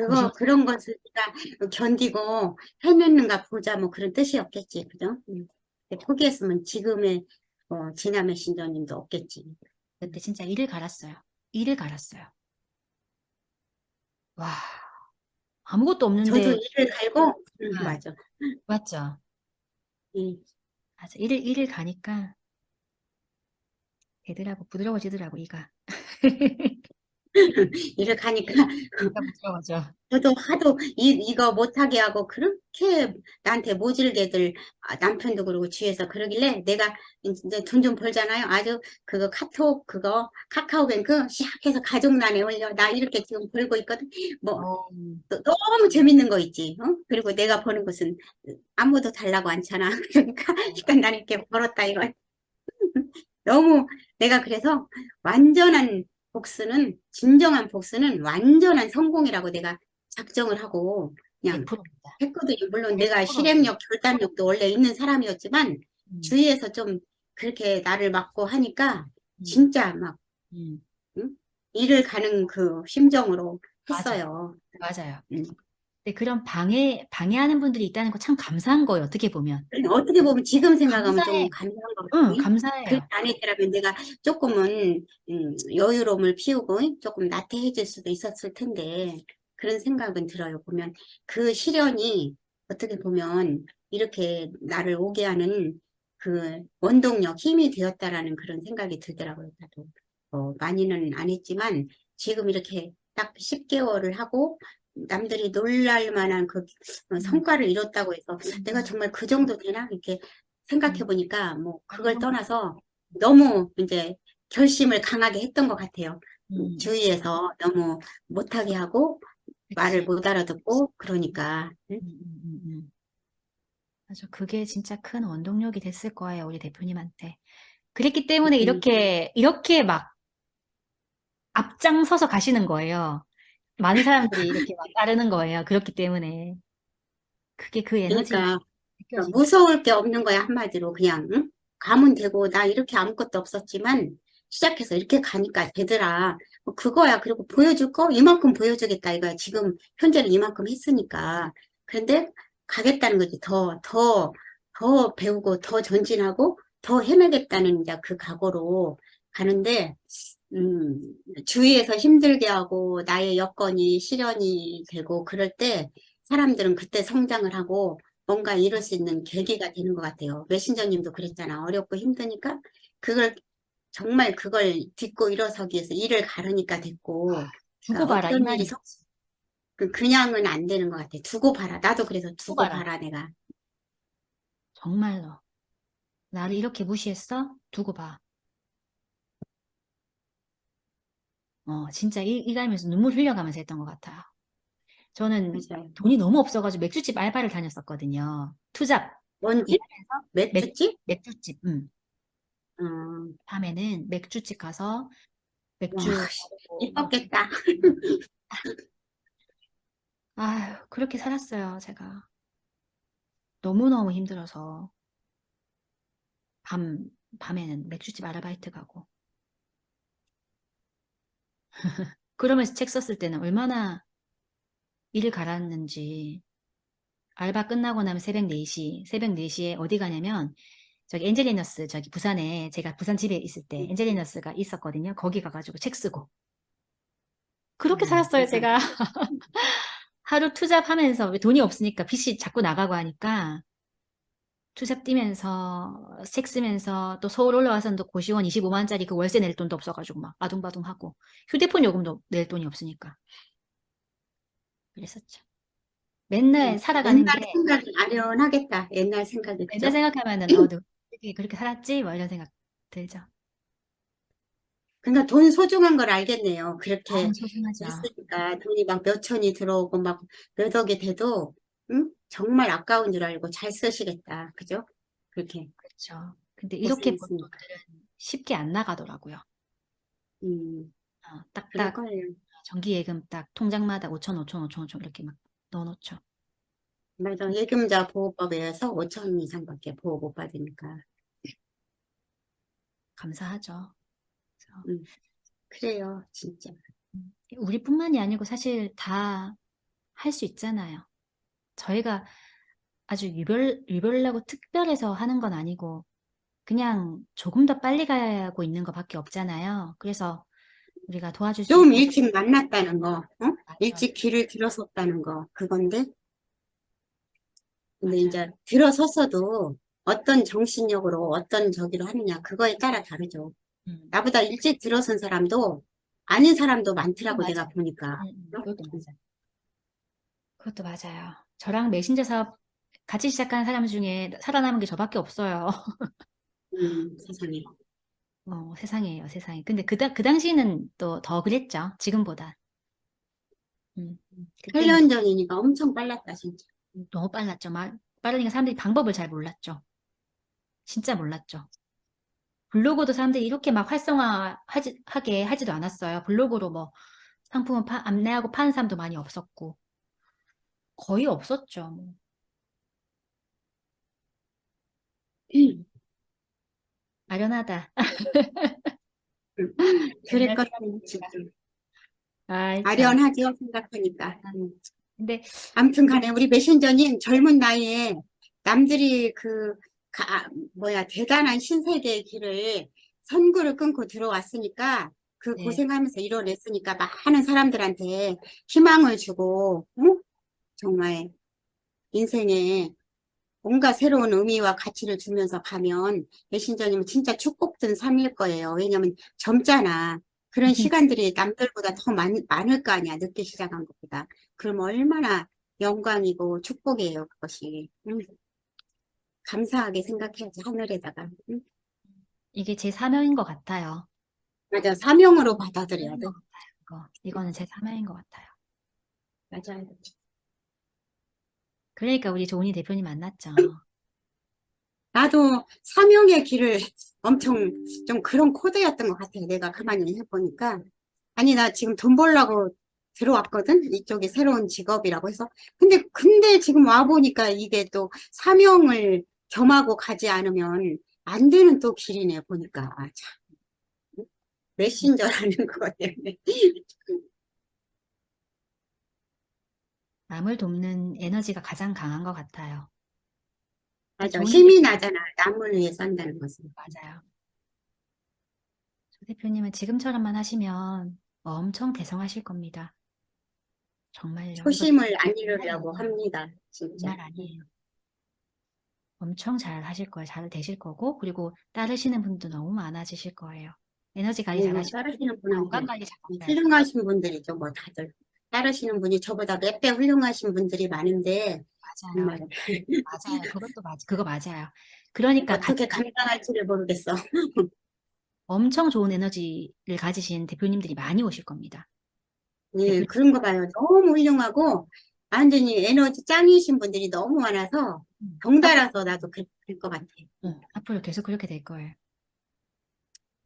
고심. 그런 것을 우리가 견디고 해냈는가 보자, 뭐 그런 뜻이었겠지, 그죠? 근데 포기했으면 지금의, 진함의 신도님도 없겠지. 그때 진짜 이를 갈았어요. 이를 갈았어요. 와, 아무것도 저도 없는데, 일을 갈고, 아, 맞아. 맞죠? 음. 맞아. 이를 가니까 되더라고, 부드러워지더라고, 이가. 일을 가니까 이가 부드러워져. 저도 하도 이거 못하게 하고 그렇게 나한테 모질게들 남편도 그러고 주위에서 그러길래 내가 이제 돈 좀 벌잖아요. 아주 그거 카톡 그거 카카오뱅크 시작해서 가족란에 올려. 나 이렇게 지금 벌고 있거든. 뭐 어, 너무 재밌는 거 있지. 어? 그리고 내가 버는 것은 아무도 달라고 않잖아. 그러니까 일단 나는 이렇게 벌었다 이거. 너무 내가 그래서 완전한 복수는 진정한 복수는 완전한 성공이라고 내가 작정을 하고 그냥 100%입니다. 했거든요. 물론 내가 100%예요. 실행력, 결단력도 원래 있는 사람이었지만 음, 주위에서 좀 그렇게 나를 막고 하니까 음, 진짜 막 음. 응? 일을 가는 그 심정으로 맞아. 했어요. 맞아요. 응. 근데 그런 방해하는 분들이 있다는 거 참 감사한 거예요, 어떻게 보면. 그러니까 어떻게 보면 지금 생각하면 감사해. 좀 감사한 것 응, 같아요. 그렇게 감사해요. 안 했더라면 내가 조금은 여유로움을 피우고 조금 나태해질 수도 있었을 텐데 그런 생각은 들어요. 보면 그 시련이 어떻게 보면 이렇게 나를 오게 하는 그 원동력, 힘이 되었다라는 그런 생각이 들더라고요. 나도 많이는 안 했지만 지금 이렇게 딱 10개월을 하고 남들이 놀랄 만한 그 음, 성과를 이뤘다고 해서 내가 음, 정말 그 정도 되나? 이렇게 생각해 음. 보니까 뭐 그걸 아니요. 떠나서 너무 이제 결심을 강하게 했던 것 같아요. 음, 주위에서 너무 못하게 하고 말을 그치. 못 알아듣고 그러니까 응? 음, 음, 음. 맞아. 그게 진짜 큰 원동력이 됐을 거예요, 우리 대표님한테. 그랬기 때문에 음, 이렇게 막 앞장서서 가시는 거예요. 많은 사람들이 이렇게 막 따르는 거예요. 그렇기 때문에. 그게 그 에너지가 그러니까 느껴지니까. 무서울 게 없는 거야 한마디로 그냥 응? 가면 되고 나 이렇게 아무것도 없었지만 시작해서 이렇게 가니까 되더라. 뭐 그거야. 그리고 보여줄 거 이만큼 보여주겠다 이거야. 지금 현재는 이만큼 했으니까. 그런데 가겠다는 거지. 더 배우고 더 전진하고 더 해내겠다는 이제 그 각오로 가는데 음, 주위에서 힘들게 하고 나의 여건이 실현이 되고 그럴 때 사람들은 그때 성장을 하고 뭔가 이룰 수 있는 계기가 되는 것 같아요. 메신저님도 그랬잖아. 어렵고 힘드니까 그걸 정말 그걸 딛고 일어서기 위해서 일을 가르니까 됐고 두고 그러니까 봐라, 이 어떤 일이 말이지. 그냥은 안 되는 것 같아. 두고 봐라. 나도 그래서 두고 두고 봐라. 봐라 내가. 정말로. 나를 이렇게 무시했어? 두고 봐. 진짜 이 가면서 눈물 흘려가면서 했던 것 같아요. 저는 맞아요. 돈이 너무 없어가지고 맥주집 알바를 다녔었거든요. 투잡. 뭔지? 일하면서 맥주집? 맥주집. 어, 밤에는 맥주집 가서 와, 맥주 먹고 막. 이뻤겠다. 아유, 그렇게 살았어요, 제가. 너무너무 힘들어서. 밤, 밤에는 맥주집 아르바이트 가고. 그러면서 책 썼을 때는 얼마나 일을 갈았는지. 알바 끝나고 나면 새벽 4시에 어디 가냐면, 저기 엔젤리너스, 저기 부산에, 제가 부산 집에 있을 때 엔젤리너스가 있었거든요. 거기 가가지고 책 쓰고. 그렇게 살았어요, 세상에. 제가. 하루 투잡하면서 왜 돈이 없으니까 빚이 자꾸 나가고 하니까 투잡 뛰면서 책 쓰면서 또 서울 올라와서는 또 고시원 25만짜리 그 월세 낼 돈도 없어가지고 막 아둥바둥하고 휴대폰 요금도 낼 돈이 없으니까 그랬었죠. 맨날 살아가는 옛날 게 생각이 아련하겠다. 옛날 생각이, 맨날 그죠? 생각하면은 너 그렇게 살았지? 뭐 이런 생각 들죠. 그러니까 돈 소중한 걸 알겠네요. 너무 그렇게 소중하죠. 했으니까 돈이 막 몇 천이 들어오고 막 몇 억이 돼도 응? 정말 아까운 줄 알고 잘 쓰시겠다. 그죠? 그렇게 그렇죠. 근데 이렇게 번 고생했으니까. 돈들은 쉽게 안 나가더라고요. 음, 그럴 딱딱 거예요. 정기예금 딱 통장마다 5천, 5천, 5천, 5천 이렇게 막 넣어놓죠. 맞아. 예금자 보호법에 의해서 5천 이상밖에 보호 못 받으니까. 감사하죠. 그래서 음, 그래요. 진짜. 우리뿐만이 아니고 사실 다 할 수 있잖아요. 저희가 아주 유별나고 특별해서 하는 건 아니고 그냥 조금 더 빨리 가고 있는 것밖에 없잖아요. 그래서 우리가 도와줄 수 좀 있다면 일찍 만났다는 거, 어? 맞죠. 일찍 길을 들어섰다는 거, 그건데. 근데 맞아요. 이제 들어섰어도 어떤 정신력으로 어떤 저기로 하느냐, 그거에 따라 다르죠. 음, 나보다 일찍 들어선 사람도 아닌 사람도 많더라고, 내가 맞아요. 보니까. 그것도 맞아요. 그것도 맞아요. 저랑 메신저 사업 같이 시작한 사람 중에 살아남은 게 저밖에 없어요. 세상에. 세상이에요, 세상에. 근데 그 당시에는 또 더 그랬죠. 지금보다. 그때는 8년 전이니까 엄청 빨랐다, 진짜. 너무 빨랐죠. 빠르니까 사람들이 방법을 잘 몰랐죠. 진짜 몰랐죠. 블로그도 사람들이 이렇게 막 하게 하지도 않았어요. 블로그로 뭐 상품을 안내하고 파는 사람도 많이 없었고. 거의 없었죠. 뭐. 아련하다. 그럴 옛날 것 같아, 생각이니까. 진짜. 아이, 참. 아련하죠, 생각하니까. 근데, 아무튼 간에 우리 메신저님 젊은 나이에 남들이 대단한 신세계의 길을 선구를 끊고 들어왔으니까 그 네. 고생하면서 이뤄냈으니까 많은 사람들한테 희망을 주고, 응? 정말 인생에 뭔가 새로운 의미와 가치를 주면서 가면 메신저님은 진짜 축복된 삶일 거예요. 왜냐면 젊잖아. 그런 시간들이 남들보다 더 많을 거 아니야. 늦게 시작한 것보다. 그럼 얼마나 영광이고 축복이에요. 그것이. 감사하게 생각해야지. 하늘에다가. 이게 제 사명인 것 같아요. 맞아. 사명으로 받아들여야 사명인 것 돼. 같아요. 이거는 제 사명인 것 같아요. 맞아요. 그러니까 우리 조은희 대표님 만났죠. 나도 사명의 길을 엄청 좀 그런 코드였던 것 같아요. 내가 가만히 해보니까. 아니, 나 지금 돈 벌려고 들어왔거든? 이쪽에 새로운 직업이라고 해서. 근데 지금 와보니까 이게 또 사명을 겸하고 가지 않으면 안 되는 또 길이네, 보니까. 아, 참. 메신저라는 거 때문에. 남을 돕는 에너지가 가장 강한 것 같아요. 맞아. 조은희 힘이 대표, 나잖아. 남을 위해 산다는 것은. 맞아요. 조 대표님은 지금처럼만 하시면 엄청 대성하실 겁니다. 정말요. 이거 초심을 안 장난 잃으려고 아니에요. 합니다. 진짜. 장난 아니에요. 엄청 잘 하실 거예요. 잘 되실 거고, 그리고 따르시는 분도 너무 많아지실 거예요. 에너지 관리 잘 아이고, 하시고, 따르시는 건강 분한테 관리 잘 하셔야 돼요. 훌륭하신 분들이죠, 뭐 다들. 따르시는 분이 저보다 몇 배 훌륭하신 분들이 많은데, 맞아요. 정말 맞아요. 그거 맞아요. 그러니까 어떻게 감당할지를 모르겠어. 엄청 좋은 에너지를 가지신 대표님들이 많이 오실 겁니다. 예, 대표님. 그런 거 봐요. 너무 훌륭하고, 완전히 에너지 짱이신 분들이 너무 많아서, 앞으로, 덩달아서 나도 그럴 것 같아요. 앞으로 계속 그렇게 될 거예요.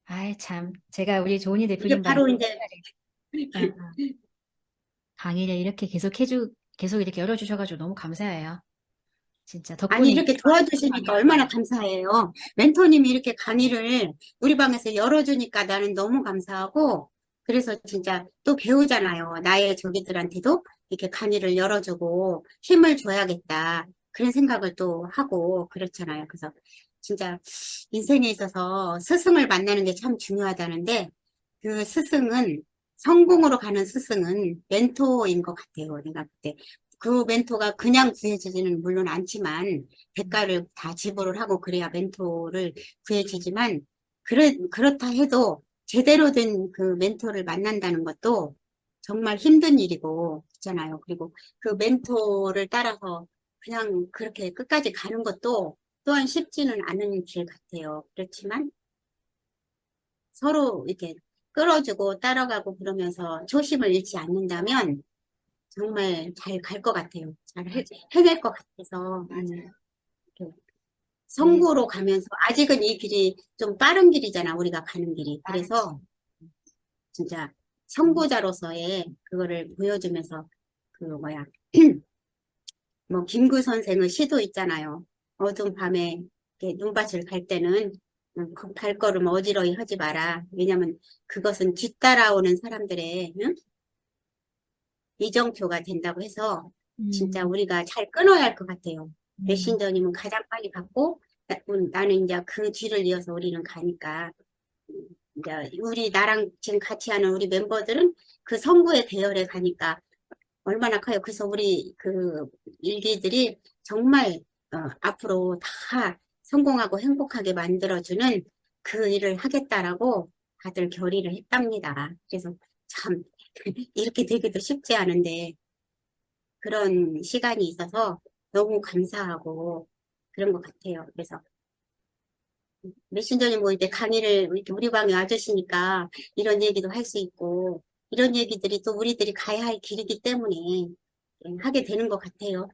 아이, 참. 제가 우리 조은희 이게 대표님과 바로 이제, 어, 어, 강의를 이렇게 계속 이렇게 열어주셔가지고 너무 감사해요. 진짜 아니, 덕분에 이렇게 도와주시니까 얼마나 감사해요. 멘토님이 이렇게 강의를 우리 방에서 열어주니까 나는 너무 감사하고, 그래서 진짜 또 배우잖아요. 나의 조기들한테도 이렇게 강의를 열어주고 힘을 줘야겠다. 그런 생각을 또 하고 그렇잖아요. 그래서 진짜 인생에 있어서 스승을 만나는 게 참 중요하다는데, 그 스승은, 성공으로 가는 스승은 멘토인 것 같아요. 내가 그때. 그 멘토가 그냥 구해지지는 물론 않지만, 대가를 다 지불을 하고 그래야 멘토를 구해지지만, 그렇다 해도 제대로 된 그 멘토를 만난다는 것도 정말 힘든 일이고, 있잖아요. 그리고 그 멘토를 따라서 그냥 그렇게 끝까지 가는 것도 또한 쉽지는 않은 길 같아요. 그렇지만 서로 이렇게 끌어주고 따라가고 그러면서 초심을 잃지 않는다면 정말 잘 갈 것 같아요. 해낼 것 같아서 맞아요. 이렇게 네, 성부로 가면서 아직은 이 길이 좀 빠른 길이잖아, 우리가 가는 길이. 맞아. 그래서 진짜 선구자로서의 그거를 보여주면서 그 뭐야 뭐 김구 선생의 시도 있잖아요. 어두운 밤에 이렇게 눈밭을 갈 때는 그 발걸음 어지러이 하지 마라. 왜냐면 그것은 뒤따라오는 사람들의 응? 이정표가 된다고 해서 진짜 음, 우리가 잘 끊어야 할 것 같아요. 음, 메신저님은 가장 빨리 갔고 나는 이제 그 뒤를 이어서 우리는 가니까 이제 우리 나랑 지금 같이 하는 우리 멤버들은 그 성부의 대열에 가니까 얼마나 커요. 그래서 우리 그 일기들이 정말 앞으로 다 성공하고 행복하게 만들어주는 그 일을 하겠다라고 다들 결의를 했답니다. 그래서 참 이렇게 되기도 쉽지 않은데 그런 시간이 있어서 너무 감사하고 그런 것 같아요. 그래서 메신저님 모일 때 강의를 이렇게 우리 방에 와주시니까 이런 얘기도 할 수 있고 이런 얘기들이 또 우리들이 가야 할 길이기 때문에 하게 되는 것 같아요.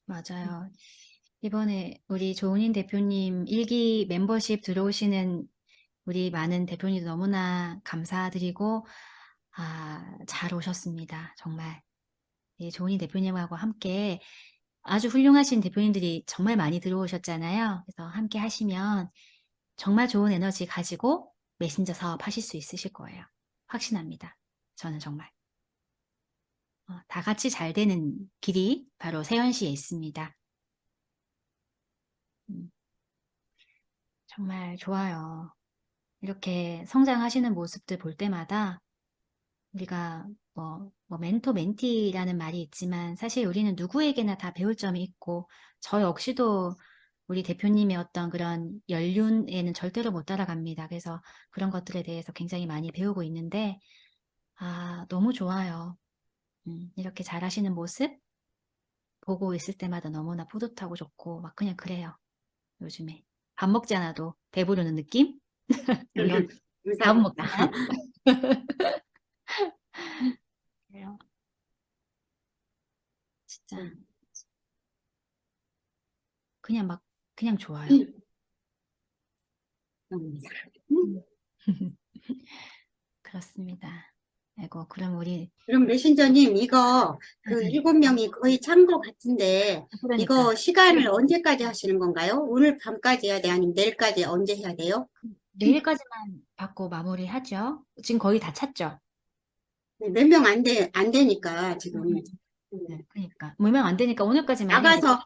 맞아요. 이번에 우리 조은인 대표님 일기 멤버십 들어오시는 우리 많은 대표님도 너무나 감사드리고, 잘 오셨습니다. 정말. 이 조은인 대표님하고 함께 아주 훌륭하신 대표님들이 정말 많이 들어오셨잖아요. 그래서 함께 하시면 정말 좋은 에너지 가지고 메신저 사업 하실 수 있으실 거예요. 확신합니다. 저는 정말. 다 같이 잘 되는 길이 바로 세연시에 있습니다. 음, 정말 좋아요. 이렇게 성장하시는 모습들 볼 때마다 우리가 멘토, 멘티라는 말이 있지만 사실 우리는 누구에게나 다 배울 점이 있고 저 역시도 우리 대표님의 어떤 그런 연륜에는 절대로 못 따라갑니다. 그래서 그런 것들에 대해서 굉장히 많이 배우고 있는데 너무 좋아요. 이렇게 잘하시는 모습 보고 있을 때마다 너무나 뿌듯하고 좋고 막 그냥 그래요. 요즘에 밥 먹지 않아도 배부르는 느낌? 물론 밥 감사합니다. 먹지만 그래요. 진짜 그냥 막 그냥 좋아요. 음. 그렇습니다. 아이고, 그럼 우리, 그럼 메신저님 이거 그 응. 7명이 거의 찬 것 같은데 그러니까, 이거 시간을 언제까지 하시는 건가요? 오늘 밤까지 해야 돼? 아니면 내일까지 언제 해야 돼요? 내일까지만 받고 마무리하죠. 지금 거의 다 찼죠. 몇 명 안 되니까 응, 지금 응. 네, 그러니까. 뭐면 안 되니까 오늘까지만 해야 돼. 나가서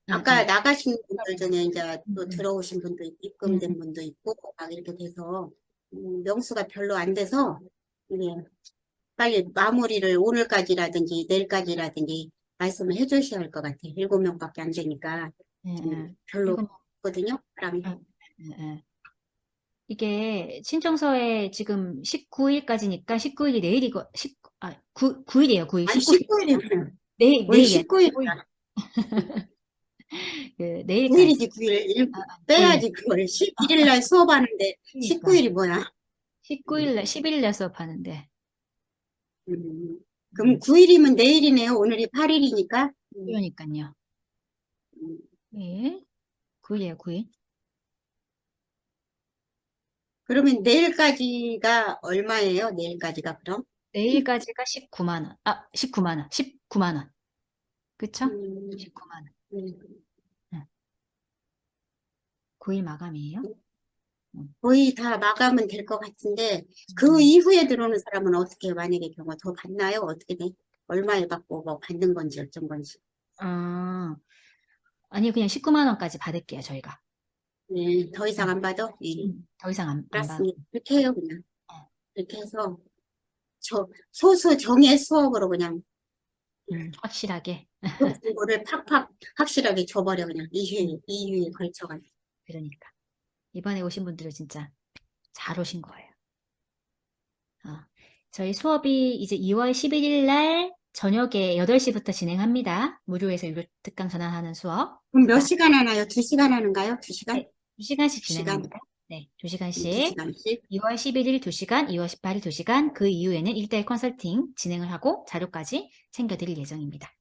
응, 아까 응. 나가신 분들 중에 이제 응, 또 응. 들어오신 분도 있고 응, 입금된 분도 있고 막 이렇게 돼서 명수가 별로 안 돼서 이게 빨리 마무리를 오늘까지라든지 내일까지라든지 말씀을 해주셔야 할 것 같아요. 7명밖에 안 되니까 응, 지금 응. 별로 이거 없거든요. 사람이. 응, 응, 응. 이게 신청서에 지금 19일까지니까 19일이 내일이고, 9일이에요, 9일. 아니 19일. 19일이면 내일, 왜 내일이야. 19일이야? 내일까지. 9일이지 9일. 9일. 빼야지 그걸. 11일 날 수업하는데 그러니까. 19일이 뭐야? 19일 날, 11일 날 수업하는데. 그럼 9일이면 내일이네요. 오늘이 8일이니까. 그러니까요. 예. 9일이에요, 9일. 그러면 내일까지가 얼마예요? 내일까지가 그럼? 내일까지가 19만 원. 19만 원. 19만 원. 그쵸? 음, 19만 원. 음. 응. 9일 마감이에요. 거의 다 마감은 될 것 같은데, 그 이후에 들어오는 사람은 어떻게, 만약에 경우 더 받나요? 어떻게 돼? 얼마에 받고 뭐 받는 건지 어쩐 건지. 아니, 그냥 19만 원까지 받을게요, 저희가. 네, 더 이상 안 받아? 네, 더 이상 안 받아. 알았습니다. 그렇게 해요, 그냥. 그렇게 해서, 소수 정예 수업으로 그냥, 확실하게. 그거를 팍팍 확실하게 줘버려, 그냥. 2주에 걸쳐가지고. 그러니까. 이번에 오신 분들은 진짜 잘 오신 거예요. 저희 수업이 이제 2월 11일 날 저녁에 8시부터 진행합니다. 무료에서 유료 특강 전환하는 수업. 그럼 몇 시간 하나요? 2시간 하는가요? 2시간? 네, 2시간씩 2시간? 진행합니다. 네, 2시간씩. 2시간씩? 2월 11일 2시간, 2월 18일 2시간, 그 이후에는 1대1 컨설팅 진행을 하고 자료까지 챙겨드릴 예정입니다.